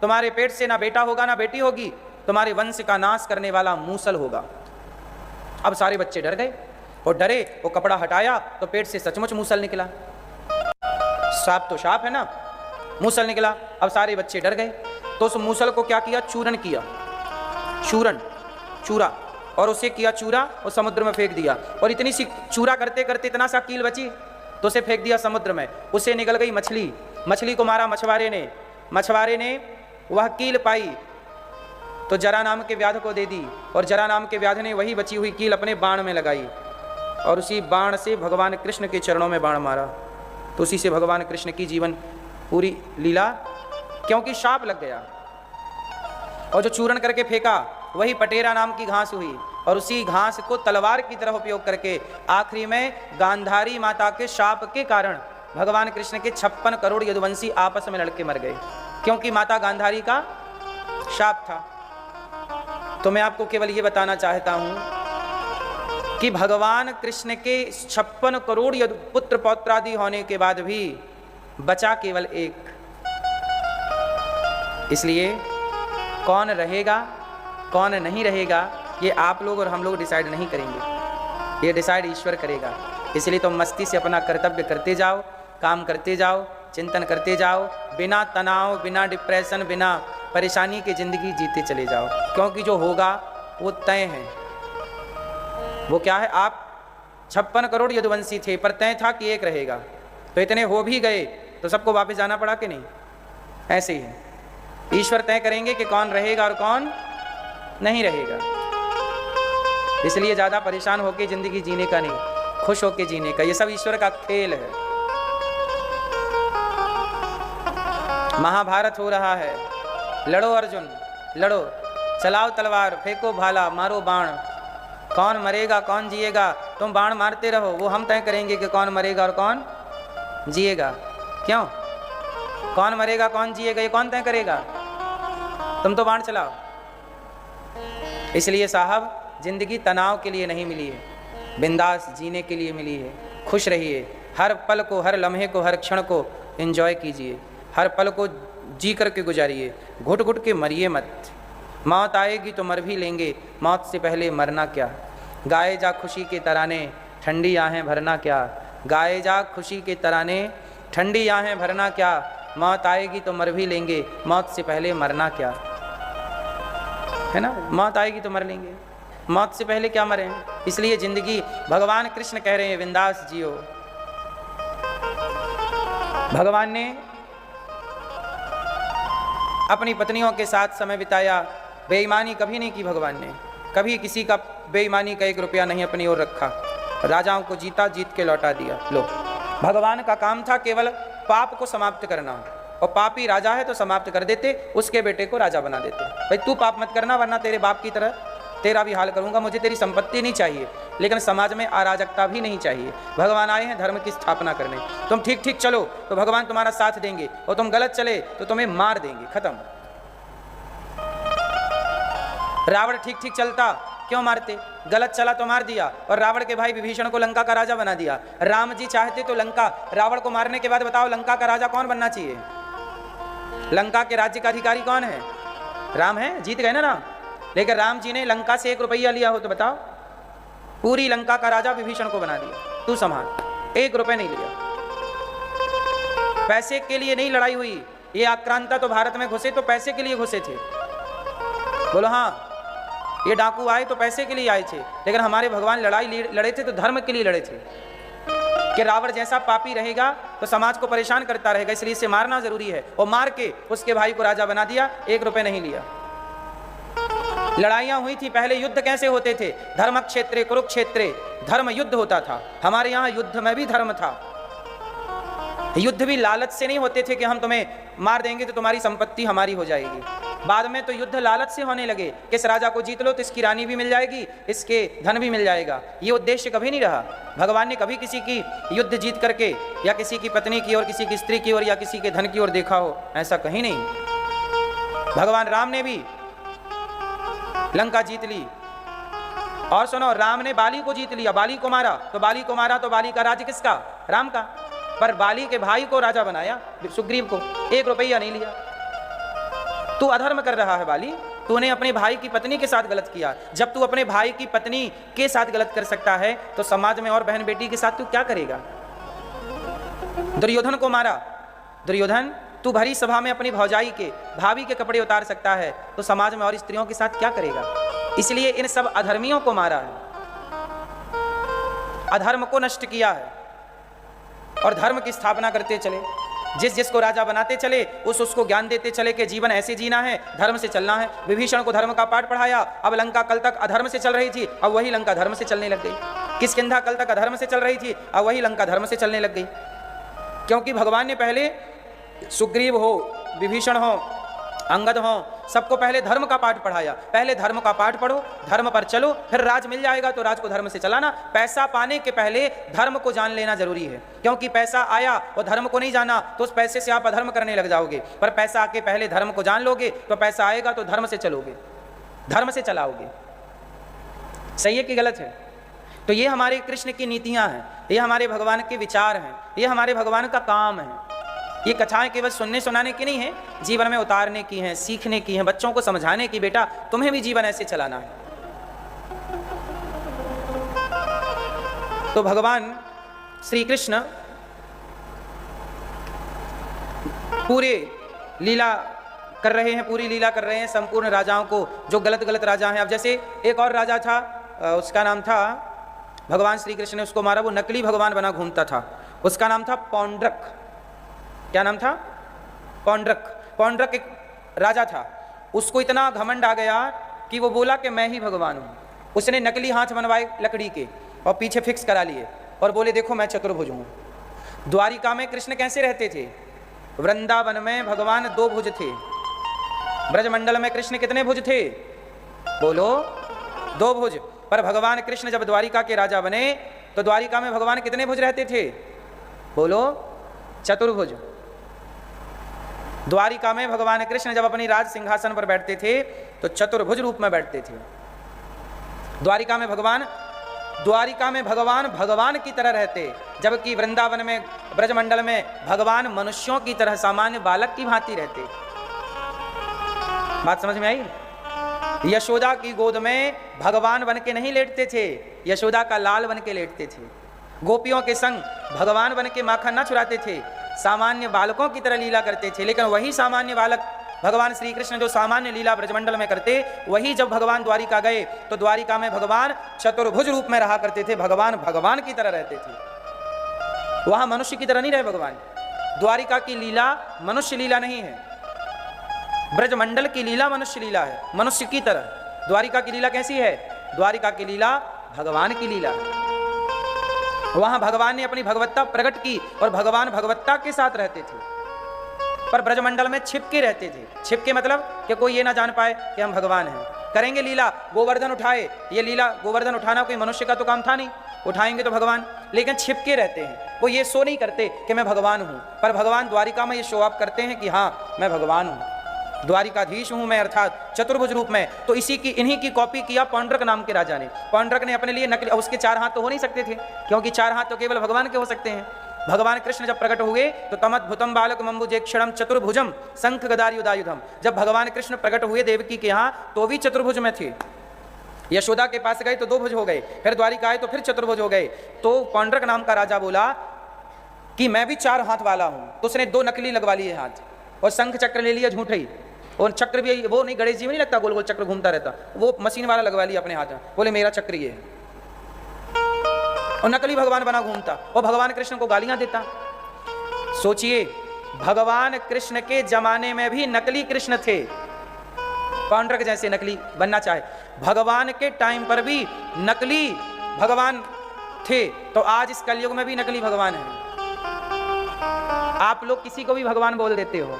तुम्हारे पेट से ना बेटा होगा ना बेटी होगी, तुम्हारे वंश का नाश करने वाला मूसल होगा। अब सारे बच्चे डर गए और डरे, वो कपड़ा हटाया तो पेट से सचमुच मूसल निकला। साप तो साप है ना, मूसल निकला। अब सारे बच्चे डर गए, तो उस मूसल को क्या किया? चूरन किया, चूरन, चूरा, और उसे किया चूरा और समुद्र में फेंक दिया। और इतनी सी चूरा करते करते इतना सा कील बची तो उसे फेंक दिया समुद्र में। उसे निकल गई मछली, मछली को मारा मछुआरे ने, मछुआरे ने वह कील पाई तो जरा नाम के व्याध को दे दी, और जरा नाम के व्याध ने वही बची हुई कील अपने बाण में लगाई और उसी बाण से भगवान कृष्ण के चरणों में बाण मारा। तो उसी से भगवान कृष्ण की जीवन पूरी लीला, क्योंकि शाप लग गया। और जो चूरन करके फेंका वही पटेरा नाम की घास हुई, और उसी घास को तलवार की तरह उपयोग करके आखिरी में गांधारी माता के शाप के कारण भगवान कृष्ण के 56 करोड़ यदुवंशी आपस में लड़के मर गए, क्योंकि माता गांधारी का शाप था। तो मैं आपको केवल ये बताना चाहता हूं कि भगवान कृष्ण के 56 करोड़ पुत्र पौत्रादि होने के बाद भी बचा केवल एक। इसलिए कौन रहेगा कौन नहीं रहेगा ये आप लोग और हम लोग डिसाइड नहीं करेंगे, ये डिसाइड ईश्वर करेगा। इसलिए तुम मस्ती से अपना कर्तव्य करते जाओ, काम करते जाओ, चिंतन करते जाओ, बिना तनाव, बिना डिप्रेशन, बिना परेशानी की ज़िंदगी जीते चले जाओ, क्योंकि जो होगा वो तय है। वो क्या है, आप 56 करोड़ यदुवंशी थे पर तय था कि एक रहेगा, तो इतने हो भी गए तो सबको वापस जाना पड़ा कि नहीं? ऐसे ही है, ईश्वर तय करेंगे कि कौन रहेगा और कौन नहीं रहेगा। इसलिए ज़्यादा परेशान होकर ज़िंदगी जीने का नहीं, खुश होकर जीने का, ये सब ईश्वर का खेल है। महाभारत हो रहा है, लड़ो अर्जुन लड़ो, चलाओ तलवार, फेंको भाला, मारो बाण, कौन मरेगा कौन जिएगा तुम बाण मारते रहो, वो हम तय करेंगे कि कौन मरेगा और कौन जिएगा। क्यों? कौन मरेगा कौन जिएगा ये कौन तय करेगा? तुम तो बाण चलाओ। इसलिए साहब जिंदगी तनाव के लिए नहीं मिली है, बिंदास जीने के लिए मिली है। खुश रहिए, हर पल को, हर लम्हे को, हर क्षण को एंजॉय कीजिए, हर पल को जी करके गुजारिए, घुट घुट के मरिए मत। मौत आएगी तो मर भी लेंगे, मौत से पहले मरना क्या। गाए जा खुशी के तराने, ठंडी आहें भरना क्या। गाए जा खुशी के तराने, ठंडी आहें भरना क्या। मौत आएगी तो मर भी लेंगे, मौत से पहले मरना क्या। है ना, मौत आएगी तो मर लेंगे, मौत से पहले क्या मरें। इसलिए जिंदगी भगवान कृष्ण कह रहे हैं बिंदास जियो। भगवान ने अपनी पत्नियों के साथ समय बिताया, बेईमानी कभी नहीं की भगवान ने, कभी किसी का बेईमानी का 1 रुपया नहीं अपनी ओर रखा, राजाओं को जीता, जीत के लौटा दिया। लो, भगवान का काम था केवल पाप को समाप्त करना, और पापी राजा है तो समाप्त कर देते, उसके बेटे को राजा बना देते। भाई तू पाप मत करना वरना तेरे बाप की तरह तेरा भी हाल करूंगा, मुझे तेरी संपत्ति नहीं चाहिए, लेकिन समाज में अराजकता भी नहीं चाहिए। भगवान आए हैं धर्म की स्थापना करने, तुम ठीक ठीक चलो तो भगवान तुम्हारा साथ देंगे, और तुम गलत चले तो तुम्हें मार देंगे, खत्म। रावण ठीक ठीक चलता, क्यों मारते? गलत चला तो मार दिया, और रावण के भाई विभीषण को लंका का राजा बना दिया। राम जी चाहते तो लंका, रावण को मारने के बाद बताओ लंका का राजा कौन बनना चाहिए? लंका के राज्य का अधिकारी कौन है? राम है, जीत गए ना राम। लेकिन राम जी ने लंका से 1 रुपया लिया हो तो बताओ, पूरी लंका का राजा विभीषण को बना दिया, तू संभाल। 1 रुपया नहीं लिया, पैसे के लिए नहीं लड़ाई हुई। ये आक्रांता तो भारत में घुसे तो पैसे के लिए घुसे थे, बोलो हाँ। ये डाकू आए तो पैसे के लिए आए थे, लेकिन हमारे भगवान लड़ाई लड़े थे तो धर्म के लिए लड़े थे, कि रावण जैसा पापी रहेगा तो समाज को परेशान करता रहेगा, इसलिए इसे मारना जरूरी है। और मार के उसके भाई को राजा बना दिया, 1 रुपया नहीं लिया। लड़ाइयां हुई थी, पहले युद्ध कैसे होते थे? धर्म क्षेत्रे कुरुक्षेत्रे, धर्म युद्ध होता था। हमारे यहाँ युद्ध में भी धर्म था, युद्ध भी लालच से नहीं होते थे कि हम तुम्हें मार देंगे तो तुम्हारी संपत्ति हमारी हो जाएगी। बाद में तो युद्ध लालच से होने लगे कि इस राजा को जीत लो तो इसकी रानी भी मिल जाएगी, इसके धन भी मिल जाएगा। ये उद्देश्य कभी नहीं रहा। भगवान ने कभी किसी की युद्ध जीत करके या किसी की पत्नी की और किसी की स्त्री की ओर या किसी के धन की ओर देखा हो, ऐसा कहीं नहीं। भगवान राम ने भी लंका जीत ली। और सुनो, राम ने बाली को जीत लिया, बाली को मारा तो बाली को मारा तो बाली का राज्य किसका? राम का। पर बाली के भाई को राजा बनाया, सुग्रीव को, 1 रुपया नहीं लिया। तू अधर्म कर रहा है बाली, तूने अपने भाई की पत्नी के साथ गलत किया। जब तू अपने भाई की पत्नी के साथ गलत कर सकता है तो समाज में और बहन बेटी के साथ तू क्या करेगा? दुर्योधन को मारा, दुर्योधन तू भरी सभा में अपनी भौजाई के, भाभी के कपड़े उतार सकता है तो समाज में और स्त्रियों के साथ क्या करेगा? इसलिए इन सब अधर्मियों को मारा है, अधर्म को नष्ट किया है और धर्म की स्थापना करते चले। जिस जिसको राजा बनाते चले उसको ज्ञान देते चले कि जीवन ऐसे जीना है, धर्म से चलना है। विभीषण को धर्म का पाठ पढ़ाया। अब लंका कल तक अधर्म से चल रही थी, अब वही लंका धर्म से चलने लग गई। किष्किंधा कल तक अधर्म से चल रही थी, अब वही लंका धर्म से चलने लग गई। क्योंकि भगवान ने पहले सुग्रीव हो, विभीषण हो, अंगद हो, सबको पहले धर्म का पाठ पढ़ाया। पहले धर्म का पाठ पढ़ो, धर्म पर चलो, फिर राज मिल जाएगा तो राज को धर्म से चलाना। पैसा पाने के पहले धर्म को जान लेना जरूरी है, क्योंकि पैसा आया और धर्म को नहीं जाना तो उस पैसे से आप अधर्म करने लग जाओगे। पर पैसा आके पहले धर्म को जान लोगे तो पैसा आएगा तो धर्म से चलोगे, धर्म से चलाओगे। सही है कि गलत है? तो ये हमारे कृष्ण की नीतियां हैं, ये हमारे भगवान के विचार हैं, ये हमारे भगवान का काम है। ये कथाएं केवल सुनने सुनाने की नहीं है, जीवन में उतारने की हैं, सीखने की हैं, बच्चों को समझाने की, बेटा तुम्हें भी जीवन ऐसे चलाना है। तो भगवान श्री कृष्ण पूरे लीला कर रहे हैं, पूरी लीला कर रहे हैं संपूर्ण राजाओं को, जो गलत गलत राजा हैं। अब जैसे एक और राजा था, उसका नाम था, भगवान श्री कृष्ण ने उसको मारा, वो नकली भगवान बना घूमता था, उसका नाम था पौंड्रक। क्या नाम था? पौंड्रक। पौंड्रक एक राजा था, उसको इतना घमंड आ गया कि वो बोला कि मैं ही भगवान हूँ। उसने नकली हाथ बनवाए लकड़ी के और पीछे फिक्स करा लिए और बोले देखो मैं चतुर्भुज हूँ। द्वारिका में कृष्ण कैसे रहते थे? वृंदावन में भगवान 2 भुज थे, ब्रजमंडल में कृष्ण कितने भुज थे? बोलो 2 भुज। पर भगवान कृष्ण जब द्वारिका के राजा बने तो द्वारिका में भगवान कितने भुज रहते थे? बोलो चतुर्भुज। द्वारिका में भगवान कृष्ण जब अपनी राज सिंहासन पर बैठते थे तो चतुर्भुज रूप में बैठते थे। द्वारिका में भगवान भगवान की तरह रहते, जबकि वृंदावन में ब्रजमंडल में भगवान मनुष्यों की तरह सामान्य बालक की भांति रहते। बात समझ में आई? यशोदा की गोद में भगवान बन के नहीं लेटते थे, यशोदा का लाल बन के लेटते थे। गोपियों के संग भगवान बन के माखन ना चुराते थे, सामान्य बालकों की तरह लीला करते थे। लेकिन वही सामान्य बालक भगवान श्री कृष्ण जो सामान्य लीला ब्रजमंडल में करते, वही जब भगवान द्वारिका गए तो द्वारिका में भगवान चतुर्भुज रूप में रहा करते थे। भगवान भगवान की तरह रहते थे, वहां मनुष्य की तरह नहीं रहे भगवान। द्वारिका की लीला मनुष्य लीला नहीं है, ब्रजमंडल की लीला मनुष्य लीला है, मनुष्य की तरह। द्वारिका की लीला कैसी है? द्वारिका की लीला भगवान की लीला है। वहां भगवान ने अपनी भगवत्ता प्रकट की और भगवान भगवत्ता के साथ रहते थे, पर ब्रजमंडल में छिप के रहते थे। छिप के मतलब कि कोई ये ना जान पाए कि हम भगवान हैं। करेंगे लीला, गोवर्धन उठाए, ये लीला गोवर्धन उठाना कोई मनुष्य का तो काम था नहीं, उठाएंगे तो भगवान, लेकिन छिप के रहते हैं। वो ये शो नहीं करते कि मैं भगवान हूँ, पर भगवान द्वारिका में ये शो ऑफ करते हैं कि हाँ मैं भगवान हूँ, द्वारिकाधीश हूँ मैं, अर्थात चतुर्भुज रूप में। तो इन्हीं की कॉपी किया पौंड्रक नाम के राजा ने। पौंड्रक ने अपने लिए नकली, उसके 4 हाथ तो हो नहीं सकते थे, क्योंकि 4 हाथ तो केवल भगवान के हो सकते हैं। भगवान कृष्ण जब प्रकट हुए तो तमद्भुतम बालक मम्बुजेक्षणम चतुर्भुजम शंख गदायुधायुधम। जब भगवान कृष्ण प्रकट हुए देवकी के यहाँ तो भी चतुर्भुज में थे। यशोदा के पास गए तो 2 भुज हो गए, फिर द्वारिका आए तो फिर चतुर्भुज हो गए। तो पौंड्रक नाम का राजा बोला कि मैं भी 4 हाथ वाला हूँ, तो उसने 2 नकली लगवा लिए हाथ और शंख चक्र ले लिया झूठे ही, और चक्र भी वो नहीं, गणेश जी में नहीं लगता गोल गोल चक्र घूमता रहता, वो मशीन वाला लगवा लिया अपने हाथ में, बोले मेरा चक्र ये है, और नकली भगवान बना घूमता और भगवान कृष्ण को गालियां देता। सोचिए, भगवान कृष्ण के जमाने में भी नकली कृष्ण थे, पौंड्रक जैसे नकली बनना चाहे, भगवान के टाइम पर भी नकली भगवान थे, तो आज इस कलयुग में भी नकली भगवान है। आप लोग किसी को भी भगवान बोल देते हो,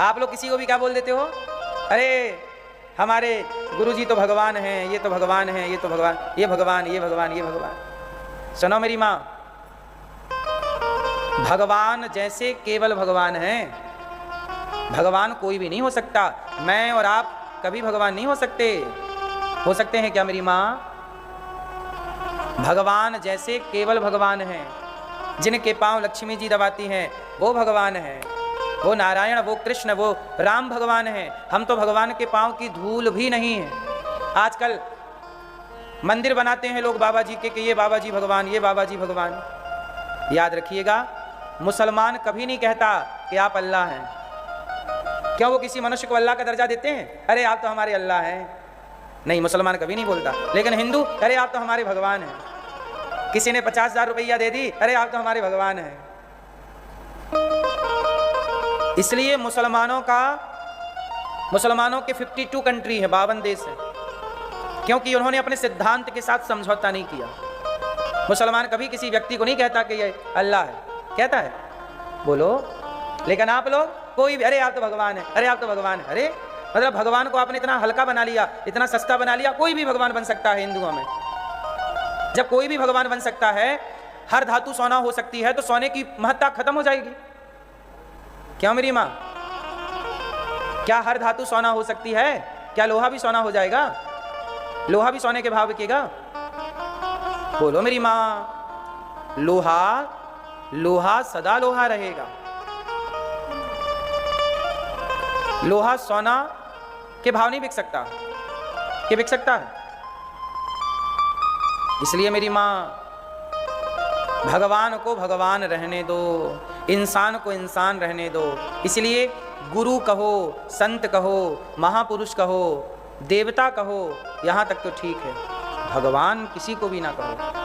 आप लोग किसी को भी क्या बोल देते हो? अरे हमारे गुरुजी तो भगवान हैं, ये तो भगवान हैं, ये तो भगवान, ये भगवान, ये भगवान, ये भगवान। सुनो मेरी माँ, भगवान जैसे केवल भगवान हैं, भगवान कोई भी नहीं हो सकता। मैं और आप कभी भगवान नहीं हो सकते। हो सकते हैं क्या मेरी माँ? भगवान जैसे केवल भगवान हैं, जिनके पांव लक्ष्मी जी दबाती हैं वो भगवान हैं, वो नारायण, वो कृष्ण, वो राम भगवान हैं। हम तो भगवान के पांव की धूल भी नहीं है। आजकल मंदिर बनाते हैं लोग बाबा जी के कि ये बाबा जी भगवान, ये बाबा जी भगवान। याद रखिएगा, मुसलमान कभी नहीं कहता कि आप अल्लाह हैं। क्यों? वो किसी मनुष्य को अल्लाह का दर्जा देते हैं? अरे आप तो हमारे अल्लाह हैं, नहीं, मुसलमान कभी नहीं बोलता। लेकिन हिंदू, अरे आप तो हमारे भगवान हैं। किसी ने 50,000 रुपया दे दी, अरे आप तो हमारे भगवान हैं। इसलिए मुसलमानों के 52 कंट्री है, 52 देश है, क्योंकि उन्होंने अपने सिद्धांत के साथ समझौता नहीं किया। मुसलमान कभी किसी व्यक्ति को नहीं कहता कि ये अल्लाह है, कहता है? बोलो। लेकिन आप लोग कोई भी, अरे आप तो भगवान है, अरे आप तो भगवान है। अरे मतलब भगवान को आपने इतना हल्का बना लिया, इतना सस्ता बना लिया। कोई भी भगवान बन सकता है हिंदुओं में। जब कोई भी भगवान बन सकता है, हर धातु सोना हो सकती है, तो सोने की महत्ता खत्म हो जाएगी। क्यों मेरी माँ? क्या हर धातु सोना हो सकती है? क्या लोहा भी सोना हो जाएगा? लोहा भी सोने के भाव बिकेगा? बोलो मेरी माँ। लोहा लोहा सदा लोहा रहेगा। लोहा सोना के भाव नहीं बिक सकता, कि बिक सकता है? इसलिए मेरी माँ, भगवान को भगवान रहने दो, इंसान को इंसान रहने दो। इसलिए गुरु कहो, संत कहो, महापुरुष कहो, देवता कहो, यहाँ तक तो ठीक है, भगवान किसी को भी ना कहो।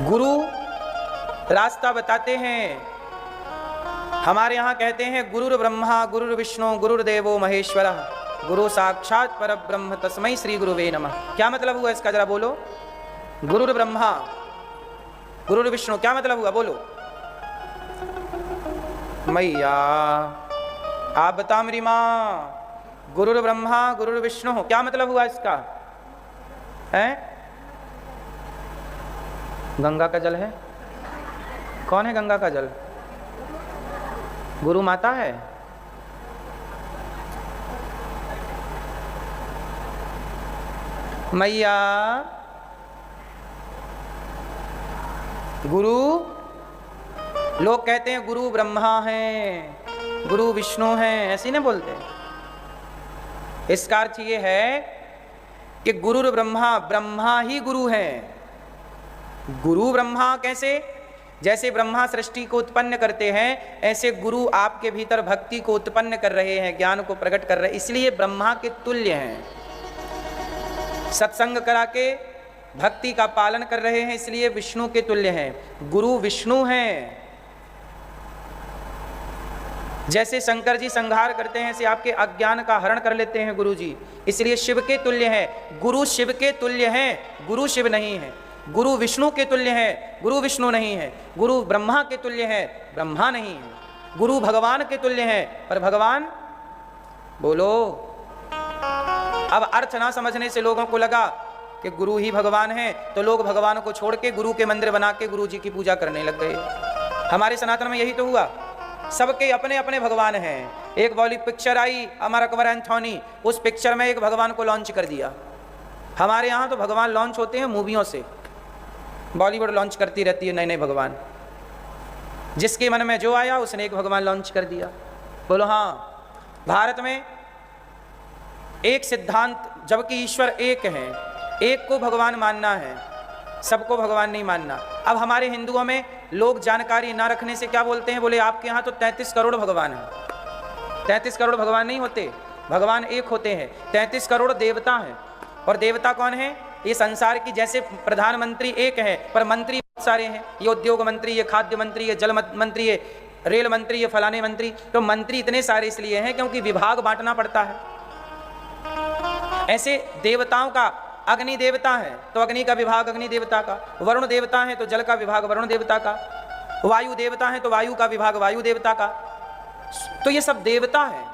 गुरु रास्ता बताते हैं। हमारे यहाँ कहते हैं गुरुर ब्रह्मा गुरुर विष्णु गुरुर्देवो महेश्वरः गुरु साक्षात परब्रह्म तस्मै श्री गुरुवे नमः। क्या मतलब हुआ इसका, जरा बोलो। गुरुर ब्रह्मा गुरुर विष्णु, क्या मतलब हुआ, बोलो। मैया आप बता मेरी माँ। गुरुर ब्रह्मा गुरुर विष्णु, क्या मतलब हुआ इसका? है गंगा का जल है? कौन है गंगा का जल? गुरु माता है। मैया गुरु, लोग कहते हैं गुरु ब्रह्मा हैं, गुरु विष्णु हैं, ऐसे नहीं बोलते। इसका अर्थ ये है कि गुरुर ब्रह्मा, ब्रह्मा ही गुरु है। गुरु ब्रह्मा कैसे? जैसे ब्रह्मा सृष्टि को उत्पन्न करते हैं, ऐसे गुरु आपके भीतर भक्ति को उत्पन्न कर रहे हैं, ज्ञान को प्रकट कर रहे हैं, इसलिए ब्रह्मा के तुल्य हैं। सत्संग करा के भक्ति का पालन कर रहे हैं, इसलिए विष्णु के तुल्य हैं। गुरु विष्णु हैं। जैसे शंकर जी संहार करते हैं, ऐसे आपके अज्ञान का हरण कर लेते हैं गुरु जी, इसलिए शिव के तुल्य हैं। गुरु शिव के तुल्य हैं, गुरु शिव नहीं है। गुरु विष्णु के तुल्य है, गुरु विष्णु नहीं है। गुरु ब्रह्मा के तुल्य है, ब्रह्मा नहीं है। गुरु भगवान के तुल्य है, पर भगवान, बोलो। अब अर्थ ना समझने से लोगों को लगा कि गुरु ही भगवान है, तो लोग भगवान को छोड़ के गुरु के मंदिर बना के गुरु जी की पूजा करने लग गए। हमारे सनातन में यही तो हुआ, सबके अपने अपने भगवान हैं। एक बॉलीवुड पिक्चर आई अमर अकबर एंथोनी, उस पिक्चर में एक भगवान को लॉन्च कर दिया। हमारे यहाँ तो भगवान लॉन्च होते हैं मूवियों से, बॉलीवुड लॉन्च करती रहती है नए नए भगवान। जिसके मन में जो आया उसने एक भगवान लॉन्च कर दिया। बोलो हाँ। भारत में एक सिद्धांत, जबकि ईश्वर एक है, एक को भगवान मानना है, सबको भगवान नहीं मानना। अब हमारे हिंदुओं में लोग जानकारी ना रखने से क्या बोलते हैं, बोले आपके यहाँ तो 33 करोड़ भगवान हैं। 33 करोड़ भगवान नहीं होते, भगवान एक होते हैं। 33 करोड़ देवता हैं। और देवता कौन है? ये संसार की, जैसे प्रधानमंत्री एक है पर मंत्री बहुत सारे हैं। ये उद्योग मंत्री, ये खाद्य मंत्री, ये जल मंत्री, ये रेल मंत्री, ये फलाने मंत्री। तो मंत्री इतने सारे इसलिए हैं क्योंकि विभाग बांटना पड़ता है। ऐसे देवताओं का, अग्नि देवता है तो अग्नि का विभाग अग्नि देवता का, वरुण देवता है तो जल का विभाग वरुण देवता का, वायु देवता है तो वायु का विभाग वायु देवता का। तो ये सब देवता है।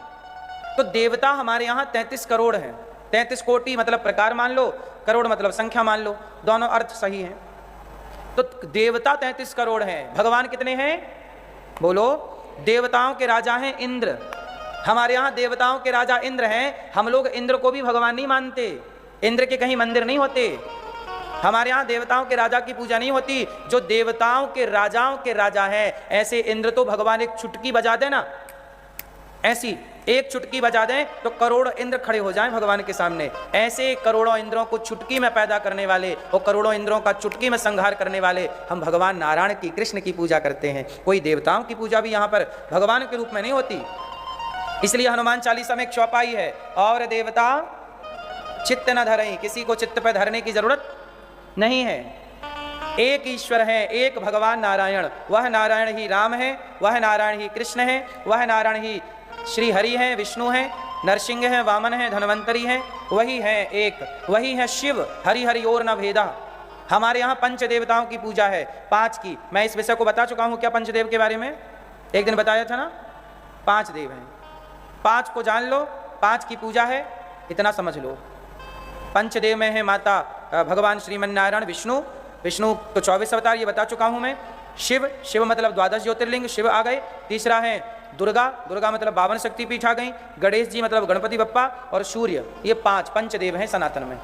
तो देवता हमारे यहाँ 33 करोड़ हैं। 33 कोटि मतलब प्रकार मान लो, करोड़ मतलब संख्या मान लो, दोनों अर्थ सही हैं। तो देवता 33 करोड़ हैं। भगवान कितने हैं? बोलो। देवताओं के राजा हैं इंद्र। हमारे यहाँ देवताओं के राजा इंद्र हैं। हम लोग इंद्र को भी भगवान नहीं मानते। इंद्र के कहीं मंदिर नहीं होते। हमारे यहाँ देवताओं के राजा की पूजा नहीं होती। जो देवताओं के राजाओं के राजा हैं, ऐसे इंद्र तो भगवान एक चुटकी बजा दे ना, ऐसी एक चुटकी बजा दें तो करोड़ इंद्र खड़े हो जाएं भगवान के सामने। ऐसे करोड़ों इंद्रों को चुटकी में पैदा करने वाले और करोड़ों इंद्रों का चुटकी में संहार करने वाले हम भगवान नारायण की, कृष्ण की पूजा करते हैं। कोई देवताओं की पूजा भी यहाँ पर भगवान के रूप में नहीं होती। इसलिए हनुमान चालीसा में एक चौपाई है, और देवता चित्त न धरें, किसी को चित्त पर धरने की जरूरत नहीं है। एक ईश्वर है, एक भगवान नारायण। वह नारायण ही राम है, वह नारायण ही कृष्ण है, वह नारायण ही श्री हरि हैं, विष्णु हैं, नरसिंह हैं, वामन हैं, धन्वंतरी हैं। वही है एक, वही है शिव। हरि हरि और न भेदा। हमारे यहाँ पंच देवताओं की पूजा है, 5 की। मैं इस विषय को बता चुका हूँ क्या पंचदेव के बारे में? एक दिन बताया था ना। 5 देव हैं, 5 को जान लो। 5 की पूजा है, इतना समझ लो। पंचदेव में है माता भगवान श्रीमन नारायण विष्णु। विष्णु तो 24 अवतार, ये बता चुका हूँ मैं। शिव, शिव मतलब 12 ज्योतिर्लिंग शिव आ गए। तीसरा है दुर्गा, दुर्गा मतलब 52 शक्तिपीठ आ गई। गणेश जी मतलब गणपति बप्पा, और सूर्य। ये 5 पंचदेव हैं सनातन में,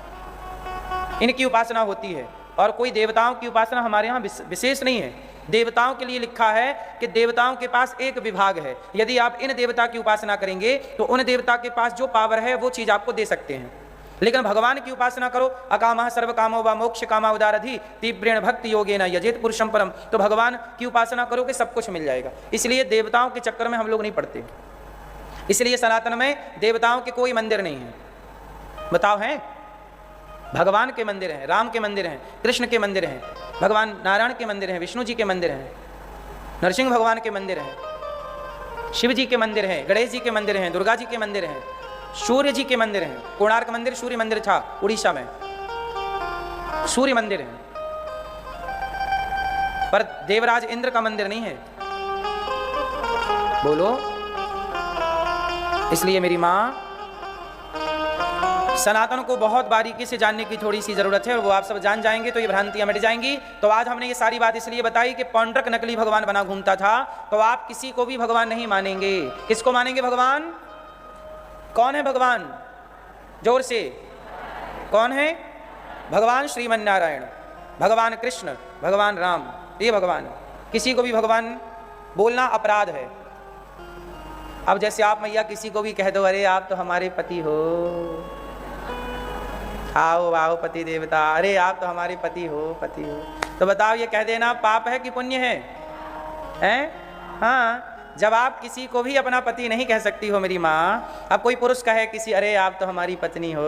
इनकी उपासना होती है। और कोई देवताओं की उपासना हमारे यहाँ विशेष नहीं है। देवताओं के लिए लिखा है कि देवताओं के पास एक विभाग है, यदि आप इन देवता की उपासना करेंगे तो उन देवता के पास जो पावर है वो चीज़ आपको दे सकते हैं। लेकिन भगवान की उपासना करो, अकामः सर्व कामो वा मोक्ष कामा उदारधि तीव्रेण भक्ति योगेन यजेत पुरुषम परम, तो भगवान की उपासना करो कि सब कुछ मिल जाएगा। इसलिए देवताओं के चक्कर में हम लोग नहीं पड़ते। इसलिए सनातन में देवताओं के कोई मंदिर नहीं है। बताओ हैं? भगवान के मंदिर हैं, राम के मंदिर हैं, कृष्ण के मंदिर हैं, भगवान नारायण के मंदिर हैं, विष्णु जी के मंदिर हैं, नरसिंह भगवान के मंदिर हैं, शिव जी के मंदिर हैं, गणेश जी के मंदिर हैं, दुर्गा जी के मंदिर हैं, सूर्य जी के मंदिर हैं। कोणार्क मंदिर सूर्य मंदिर था उड़ीसा में, सूर्य मंदिर है, पर देवराज इंद्र का मंदिर नहीं है। बोलो। इसलिए मेरी माँ, सनातन को बहुत बारीकी से जानने की थोड़ी सी जरूरत है, और वो आप सब जान जाएंगे तो ये भ्रांतियां मिट जाएंगी। तो आज हमने ये सारी बात इसलिए बताई कि पौंड्रक नकली भगवान बना घूमता था, तो आप किसी को भी भगवान नहीं मानेंगे। किसको मानेंगे भगवान? कौन है भगवान? जोर से। कौन है? भगवान श्रीमन नारायण, भगवान कृष्ण, भगवान राम, ये भगवान। किसी को भी भगवान बोलना अपराध है। अब जैसे आप मैया किसी को भी कह दो, अरे आप तो हमारे पति हो, आओ आओ पति देवता, अरे आप तो हमारे पति हो, पति हो, तो बताओ ये कह देना पाप है कि पुण्य है? हैं? हाँ। जब आप किसी को भी अपना पति नहीं कह सकती हो मेरी माँ, अब कोई पुरुष कहे किसी, अरे आप तो हमारी पत्नी हो,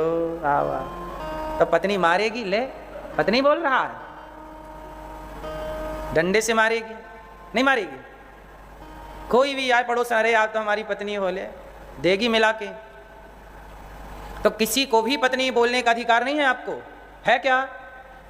आओ आओ, तो पत्नी मारेगी? ले, पत्नी बोल रहा है, डंडे से मारेगी? नहीं मारेगी। कोई भी आए पड़ोस, अरे आप तो हमारी पत्नी हो, ले देगी मिला के। तो किसी को भी पत्नी बोलने का अधिकार नहीं है आपको, है क्या?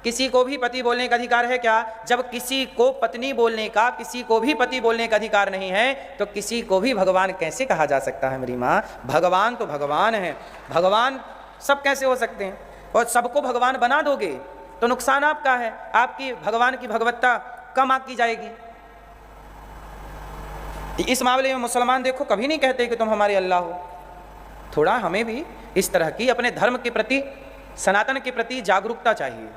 किसी को भी पति बोलने का अधिकार है क्या? जब किसी को पत्नी बोलने का, किसी को भी पति बोलने का अधिकार नहीं है, तो किसी को भी भगवान कैसे कहा जा सकता है मेरी माँ? भगवान तो भगवान है, भगवान सब कैसे हो सकते हैं? और सबको भगवान बना दोगे तो नुकसान आपका है, आपकी भगवान की भगवत्ता कम आकी जाएगी। इस मामले में मुसलमान देखो कभी नहीं कहते कि तुम हमारे अल्लाह हो। थोड़ा हमें भी इस तरह की अपने धर्म के प्रति, सनातन के प्रति जागरूकता चाहिए।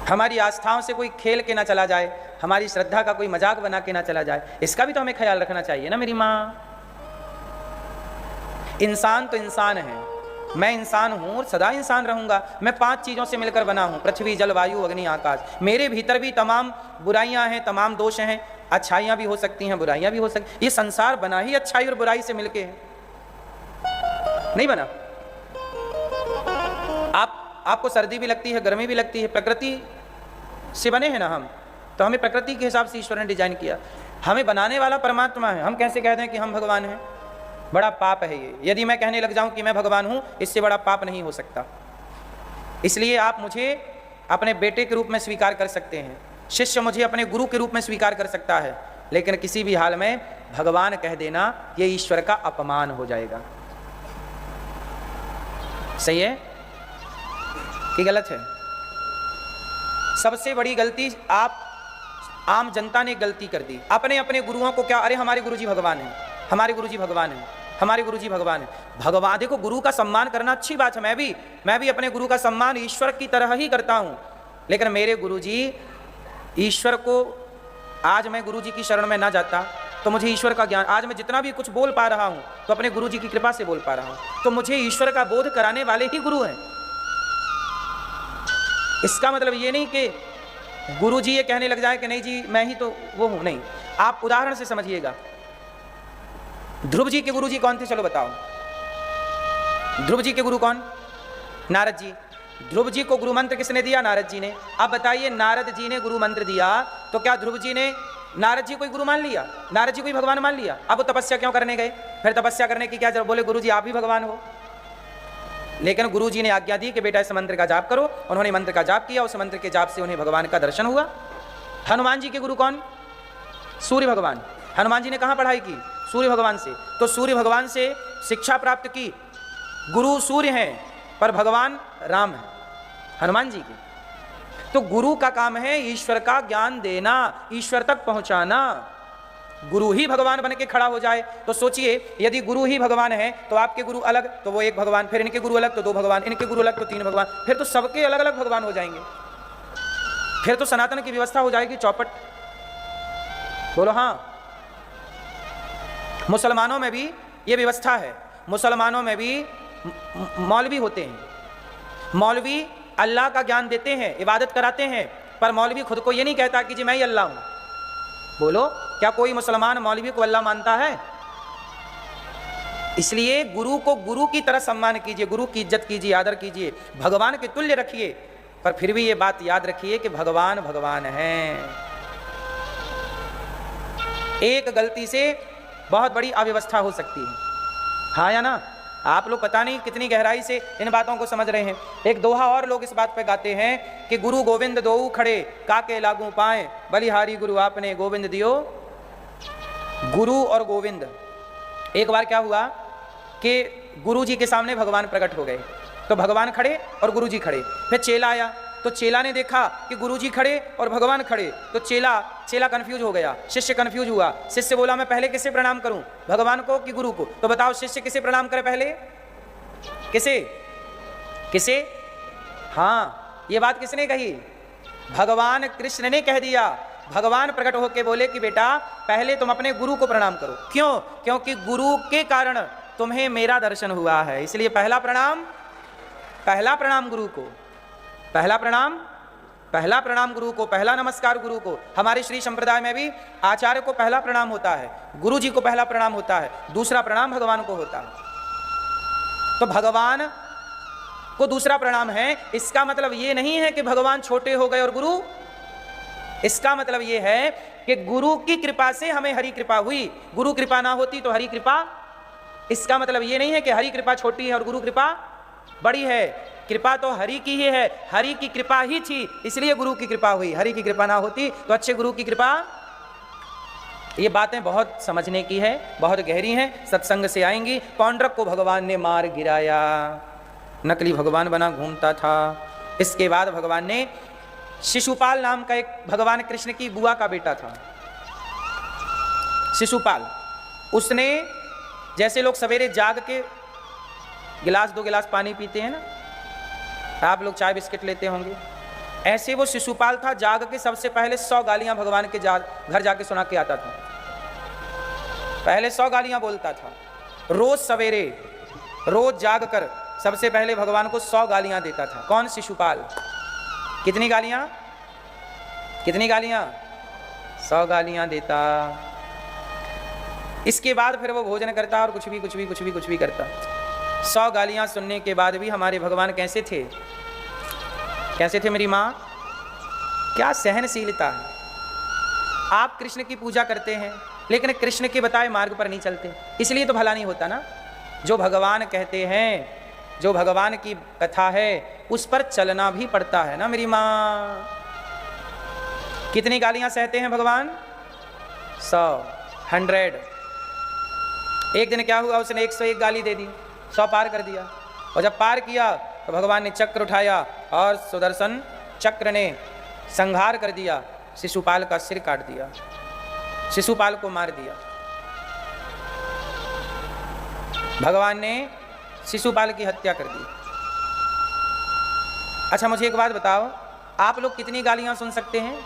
हमारी आस्थाओं से कोई खेल के ना चला जाए, हमारी श्रद्धा का कोई मजाक बना के ना चला जाए, इसका भी तो हमें ख्याल रखना चाहिए ना मेरी माँ। इंसान तो इंसान है, मैं इंसान हूँ और सदा इंसान रहूँगा। मैं 5 चीज़ों से मिलकर बना हूँ, पृथ्वी जल वायु अग्नि आकाश। मेरे भीतर भी तमाम बुराइयाँ हैं, तमाम दोष हैं, अच्छाइयाँ भी हो सकती हैं, बुराइयाँ भी हो सकती। ये संसार बना ही अच्छाई और बुराई से मिलके है, नहीं बना। आपको सर्दी भी लगती है, गर्मी भी लगती है, प्रकृति से बने हैं ना हम, तो हमें प्रकृति के हिसाब से ईश्वर ने डिजाइन किया। हमें बनाने वाला परमात्मा है। हम कैसे कहते हैं कि हम भगवान हैं? बड़ा पाप है ये। यदि मैं कहने लग जाऊं कि मैं भगवान हूं, इससे बड़ा पाप नहीं हो सकता। इसलिए आप मुझे अपने बेटे के रूप में स्वीकार कर सकते हैं, शिष्य मुझे अपने गुरु के रूप में स्वीकार कर सकता है, लेकिन किसी भी हाल में भगवान कह देना ये ईश्वर का अपमान हो जाएगा। सही है कि गलत है? सबसे बड़ी गलती आप आम जनता ने गलती कर दी। अपने अपने गुरुओं को क्या, अरे हमारे गुरुजी भगवान हैं, हमारे गुरुजी भगवान हैं, हमारे गुरुजी भगवान हैं। भगवान, देखो गुरु का सम्मान करना अच्छी बात है। मैं भी अपने गुरु का सम्मान ईश्वर की तरह ही करता हूँ, लेकिन मेरे गुरुजी ईश्वर को, आज मैं गुरुजी की शरण में ना जाता तो मुझे ईश्वर का ज्ञान, आज मैं जितना भी कुछ बोल पा रहा हूँ तो अपने गुरुजी की कृपा से बोल पा रहा हूँ, तो मुझे ईश्वर का बोध कराने वाले ही गुरु हैं। इसका मतलब ये नहीं कि गुरुजी ये कहने लग जाए कि नहीं जी मैं ही तो वो हूँ, नहीं। आप उदाहरण से समझिएगा। ध्रुव जी के गुरुजी कौन थे? चलो बताओ। ध्रुव जी के गुरु कौन? नारद जी। ध्रुव जी को गुरु मंत्र किसने दिया? नारद जी ने। अब बताइए, नारद जी ने गुरु मंत्र दिया तो क्या ध्रुव जी ने नारद जी को गुरु मान लिया? नारद जी को भगवान मान लिया? अब वो तपस्या क्यों करने गए? फिर तपस्या करने की क्या जरूरत? बोले गुरु जी आप भी भगवान हो। लेकिन गुरु जी ने आज्ञा दी कि बेटा इस मंत्र का जाप करो। उन्होंने मंत्र का जाप किया, उस मंत्र के जाप से उन्हें भगवान का दर्शन हुआ। हनुमान जी के गुरु कौन? सूर्य भगवान। हनुमान जी ने कहाँ पढ़ाई की? सूर्य भगवान से। तो सूर्य भगवान से शिक्षा प्राप्त की। गुरु सूर्य हैं पर भगवान राम है हनुमान जी की। तो गुरु का काम है ईश्वर का ज्ञान देना, ईश्वर तक पहुंचाना। गुरु ही भगवान बन के खड़ा हो जाए तो सोचिए, यदि गुरु ही भगवान है तो आपके गुरु अलग तो वो एक भगवान, फिर इनके गुरु अलग तो दो भगवान, इनके गुरु अलग तो तीन भगवान, फिर तो सबके अलग अलग भगवान हो जाएंगे। फिर तो सनातन की व्यवस्था हो जाएगी चौपट। बोलो हाँ। मुसलमानों में भी ये व्यवस्था है, मुसलमानों में भी मौलवी होते हैं। मौलवी अल्लाह का ज्ञान देते हैं, इबादत कराते हैं, पर मौलवी खुद को ये नहीं कहता कि जी मैं ही अल्लाह हूं। बोलो, क्या कोई मुसलमान मौलवी को अल्लाह मानता है? इसलिए गुरु को गुरु की तरह सम्मान कीजिए, गुरु की इज्जत कीजिए, आदर कीजिए, भगवान के तुल्य रखिए। पर फिर भी ये बात याद रखिए कि भगवान भगवान हैं। एक गलती से बहुत बड़ी अव्यवस्था हो सकती है, हाँ या ना? आप लोग पता नहीं कितनी गहराई से इन बातों को समझ रहे हैं। एक दोहा और लोग इस बात पे गाते हैं कि गुरु गोविंद दोऊ खड़े, काके लागू पाए, बलिहारी गुरु आपने गोविंद दियो। गुरु और गोविंद, एक बार क्या हुआ कि गुरु जी के सामने भगवान प्रकट हो गए, तो भगवान खड़े और गुरु जी खड़े। फिर चेला आया, तो चेला ने देखा कि गुरु जी खड़े और भगवान खड़े, तो चेला कंफ्यूज हो गया, शिष्य कंफ्यूज हुआ। शिष्य बोला मैं पहले किसे प्रणाम करूं, भगवान को कि गुरु को? तो बताओ शिष्य किसे प्रणाम करे पहले? किसे? हाँ, ये बात किसने कही? भगवान कृष्ण ने कह दिया। भगवान प्रकट होकर बोले कि बेटा पहले तुम अपने गुरु को प्रणाम करो। क्यों? क्योंकि गुरु के कारण तुम्हें मेरा दर्शन हुआ है, इसलिए पहला प्रणाम गुरु को, पहला प्रणाम गुरु को, पहला नमस्कार गुरु को। हमारे श्री संप्रदाय में भी आचार्य को पहला प्रणाम होता है, गुरु जी को पहला प्रणाम होता है, दूसरा प्रणाम भगवान को होता है। तो भगवान को दूसरा प्रणाम है, इसका मतलब ये नहीं है कि भगवान छोटे हो गए और गुरु, इसका मतलब ये है कि गुरु की कृपा से हमें हरि कृपा हुई, गुरु कृपा ना होती तो हरि कृपा। इसका मतलब ये नहीं है कि हरि कृपा छोटी है और गुरु कृपा बड़ी है। कृपा तो हरि की ही है, हरि की कृपा ही थी इसलिए गुरु की कृपा हुई, हरि की कृपा ना होती तो अच्छे गुरु की कृपा। ये बातें बहुत समझने की है, बहुत गहरी हैं, सत्संग से आएंगी। पौंड्रक को भगवान ने मार गिराया, नकली भगवान बना घूमता था। इसके बाद भगवान ने शिशुपाल नाम का एक भगवान कृष्ण की बुआ का बेटा था, शिशुपाल। उसने, जैसे लोग सवेरे जाग के गिलास 2 गिलास पानी पीते हैं ना, आप लोग चाय बिस्किट लेते होंगे, ऐसे वो शिशुपाल था। जाग के सबसे पहले 100 गालियां भगवान के घर जाके सुना के आता था। पहले 100 गालियां बोलता था रोज सवेरे, रोज जाग कर सबसे पहले भगवान को 100 गालियां देता था। कौन? शिशुपाल। कितनी गालियां? 100 गालियां देता। इसके बाद फिर वो भोजन करता और कुछ भी करता। 100 गालियां सुनने के बाद भी हमारे भगवान कैसे थे? कैसे थे मेरी माँ? क्या सहनशीलता है। आप कृष्ण की पूजा करते हैं लेकिन कृष्ण के बताए मार्ग पर नहीं चलते, इसलिए तो भला नहीं होता ना। जो भगवान कहते हैं, जो भगवान की कथा है उस पर चलना भी पड़ता है ना मेरी माँ। कितनी गालियां सहते हैं भगवान? 100। एक दिन क्या हुआ, उसने 101 गाली दे दी, 100 पार कर दिया। और जब पार किया तो भगवान ने चक्र उठाया और सुदर्शन चक्र ने संहार कर दिया, शिशुपाल का सिर काट दिया, शिशुपाल को मार दिया। भगवान ने शिशुपाल की हत्या कर दी। अच्छा मुझे एक बात बताओ, आप लोग कितनी गालियां सुन सकते हैं?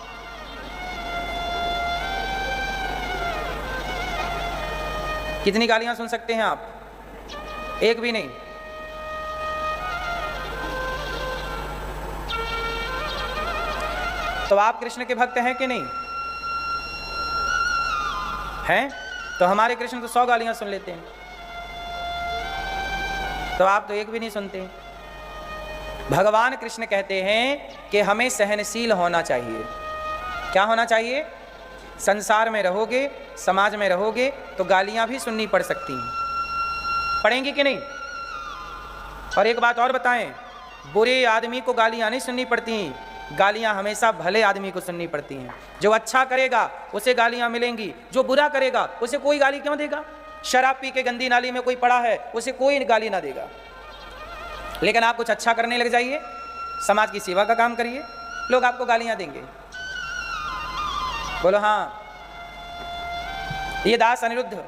कितनी गालियां सुन सकते हैं आप? एक भी नहीं। तो आप कृष्ण के भक्त हैं कि नहीं हैं? तो हमारे कृष्ण तो 100 गालियां सुन लेते हैं, तो आप तो एक भी नहीं सुनते। भगवान कृष्ण कहते हैं कि हमें सहनशील होना चाहिए। क्या होना चाहिए? संसार में रहोगे, समाज में रहोगे तो गालियां भी सुननी पड़ सकती हैं, पड़ेंगी कि नहीं? और एक बात और बताएं, बुरे आदमी को गालियां नहीं सुननी पड़ती, गालियां हमेशा भले आदमी को सुननी पड़ती हैं। जो अच्छा करेगा उसे गालियां मिलेंगी, जो बुरा करेगा उसे कोई गाली क्यों देगा? शराब पी के गंदी नाली में कोई पड़ा है, उसे कोई गाली ना देगा। लेकिन आप कुछ अच्छा करने लग जाइए, समाज की सेवा का काम करिए, लोग आपको गालियां देंगे। बोलो हाँ। ये दास अनिरुद्ध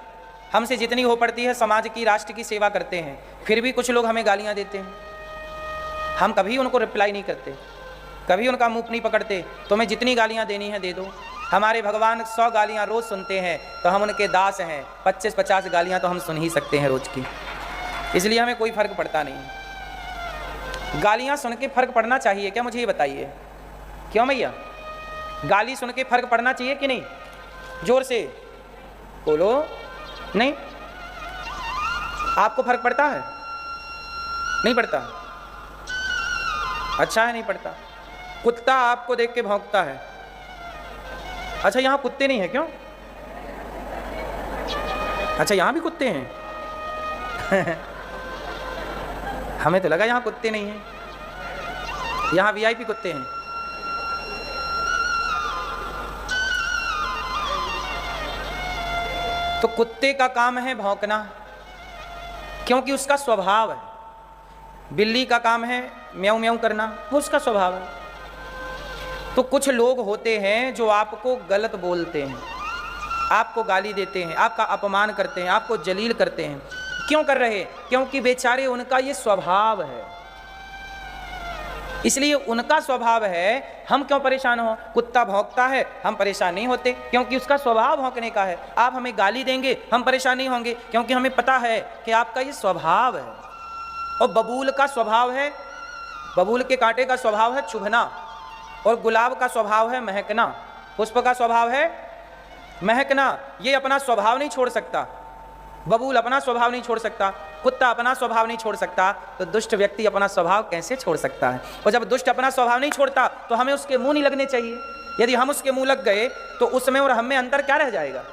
हमसे जितनी हो पड़ती है समाज की, राष्ट्र की सेवा करते हैं, फिर भी कुछ लोग हमें गालियां देते हैं। हम कभी उनको रिप्लाई नहीं करते, कभी उनका मुंह नहीं पकड़ते। तुम्हें जितनी गालियां देनी है दे दो। हमारे भगवान 100 गालियां रोज सुनते हैं, तो हम उनके दास हैं। 25-50 गालियां तो हम सुन ही सकते हैं रोज की, इसलिए हमें कोई फर्क पड़ता नहीं। गालियां सुन के फर्क पड़ना चाहिए क्या, मुझे ये बताइए। क्यों भैया, गाली सुन के फर्क पड़ना चाहिए कि नहीं? जोर से बोलो। नहीं, आपको फर्क पड़ता है? नहीं पड़ता? अच्छा है, नहीं पड़ता। कुत्ता आपको देख के भौंकता है। अच्छा, यहां कुत्ते नहीं है क्यों? अच्छा, यहां भी कुत्ते हैं हमें तो लगा यहां कुत्ते नहीं हैं, यहां वीआईपी कुत्ते हैं। तो कुत्ते का काम है भौंकना, क्योंकि उसका स्वभाव है। बिल्ली का काम है म्याऊं म्याऊं करना, वो उसका स्वभाव है। तो कुछ लोग होते हैं जो आपको गलत बोलते हैं, आपको गाली देते हैं, आपका अपमान करते हैं, आपको जलील करते हैं। क्यों कर रहे? क्योंकि बेचारे उनका ये स्वभाव है, इसलिए उनका स्वभाव है। हम क्यों परेशान हो? कुत्ता भौंकता है, हम परेशान नहीं होते क्योंकि उसका स्वभाव भौंकने का है। आप हमें गाली देंगे, हम परेशान नहीं होंगे क्योंकि हमें पता है कि आपका ये स्वभाव है। और बबूल का स्वभाव है, बबूल के कांटे का स्वभाव है चुभना, और गुलाब का स्वभाव है महकना, पुष्प का स्वभाव है महकना। ये अपना स्वभाव नहीं छोड़ सकता, बबूल अपना स्वभाव नहीं छोड़ सकता, कुत्ता अपना स्वभाव नहीं छोड़ सकता, तो दुष्ट व्यक्ति अपना स्वभाव कैसे छोड़ सकता है? और जब दुष्ट अपना स्वभाव नहीं छोड़ता तो हमें उसके मुंह नहीं लगने चाहिए। यदि हम उसके मुंह लग गए तो उसमें और हमें अंतर क्या रह जाएगा?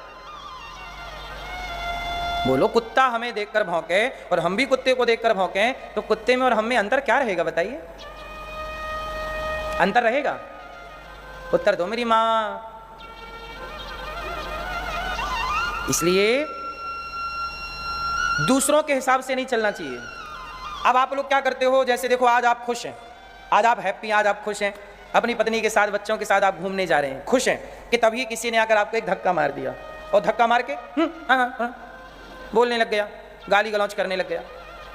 बोलो, कुत्ता हमें देखकर भौंके और हम भी कुत्ते को देखकर भौंके, तो कुत्ते में और हम में अंतर क्या रहेगा बताइए? अंतर रहेगा? उत्तर दो मेरी मां। इसलिए दूसरों के हिसाब से नहीं चलना चाहिए। अब आप लोग क्या करते हो, जैसे देखो आज आप खुश हैं, आज आप हैप्पी, आज आप खुश हैं, अपनी पत्नी के साथ, बच्चों के साथ आप घूमने जा रहे हैं, खुश हैं कि तभी किसी ने आकर आपको एक धक्का मार दिया, और धक्का मार के बोलने लग गया, गाली गलौज करने लग गया।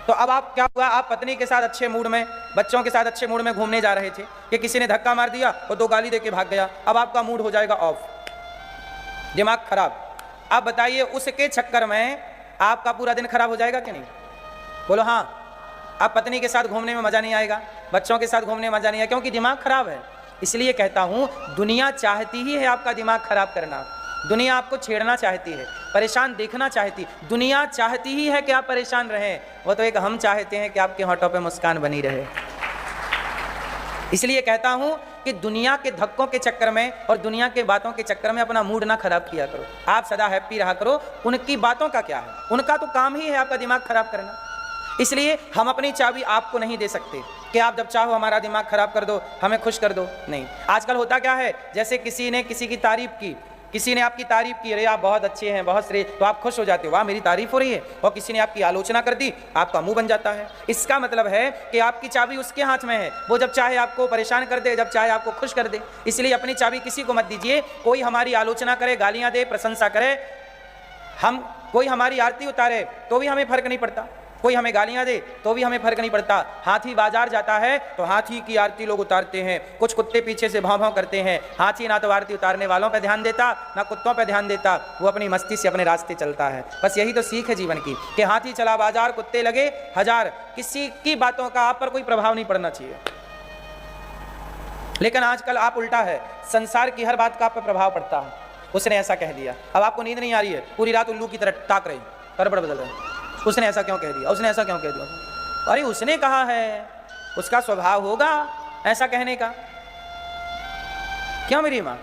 तो अब आप क्या हुआ, आप पत्नी के साथ अच्छे मूड में, बच्चों के साथ अच्छे मूड में घूमने जा रहे थे कि किसी ने धक्का मार दिया और 2 गाली देके भाग गया। अब आपका मूड हो जाएगा ऑफ, दिमाग खराब। आप बताइए, उसके चक्कर में आपका पूरा दिन खराब हो जाएगा कि नहीं? बोलो हाँ। आप पत्नी के साथ घूमने में मजा नहीं आएगा, बच्चों के साथ घूमने में मजा नहीं आएगा, क्योंकि दिमाग खराब है। इसलिए कहता हूं, दुनिया चाहती ही है आपका दिमाग खराब करना, दुनिया आपको छेड़ना चाहती है, परेशान देखना चाहती, दुनिया चाहती ही है कि आप परेशान रहें। वो तो एक हम चाहते हैं कि आपके होठों पे मुस्कान बनी रहे। इसलिए कहता हूं कि दुनिया के धक्कों के चक्कर में और दुनिया के बातों के चक्कर में अपना मूड ना खराब किया करो। आप सदा हैप्पी रहा करो। उनकी बातों का क्या है, उनका तो काम ही है आपका दिमाग खराब करना। इसलिए हम अपनी चाबी आपको नहीं दे सकते कि आप जब चाहो हमारा दिमाग खराब कर दो, हमें खुश कर दो। नहीं। आजकल होता क्या है, जैसे किसी ने किसी की तारीफ की, किसी ने आपकी तारीफ की, अरे आप बहुत अच्छे हैं, बहुत श्रेय, तो आप खुश हो जाते हो, वाह मेरी तारीफ हो रही है। और किसी ने आपकी आलोचना कर दी, आपका मुंह बन जाता है। इसका मतलब है कि आपकी चाबी उसके हाथ में है, वो जब चाहे आपको परेशान कर दे, जब चाहे आपको खुश कर दे। इसलिए अपनी चाबी किसी को मत दीजिए। कोई हमारी आलोचना करे, गालियां दे, प्रशंसा करे, हम कोई हमारी आरती उतारे तो भी हमें फर्क नहीं पड़ता, कोई हमें गालियां दे तो भी हमें फर्क नहीं पड़ता। हाथी बाजार जाता है तो हाथी की आरती लोग उतारते हैं, कुछ कुत्ते पीछे से भाव भाव करते हैं। हाथी ना तो आरती उतारने वालों पे ध्यान देता, ना कुत्तों पे ध्यान देता, वो अपनी मस्ती से अपने रास्ते चलता है। बस यही तो सीख है जीवन की कि हाथी चला बाजार, कुत्ते लगे हजार, किसी की बातों का आप पर कोई प्रभाव नहीं पड़ना चाहिए। लेकिन आजकल आप उल्टा है, संसार की हर बात का आप पर प्रभाव पड़ता है। उसने ऐसा कह दिया, अब आपको नींद नहीं आ रही है, पूरी रात उल्लू की तरह ताक रही, गड़बड़ बदल रहे, उसने ऐसा क्यों कह दिया, उसने ऐसा क्यों कह दिया। अरे उसने कहा है, उसका स्वभाव होगा ऐसा कहने का। क्यों मेरी माँ,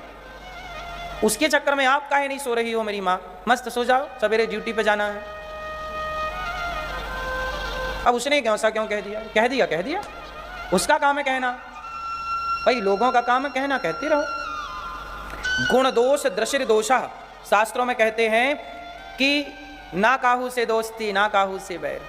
उसके चक्कर में आप काहे नहीं सो रही हो मेरी माँ? मस्त सो जाओ, सवेरे ड्यूटी पे जाना है। अब उसने क्यों ऐसा क्यों कह दिया? कह दिया, कह दिया, उसका काम है कहना। भाई लोगों का काम है कहना, कहते रहो। गुण दोष दृश्य दोषा, शास्त्रों में कहते हैं कि ना काहू से दोस्ती, ना काहू से बैर।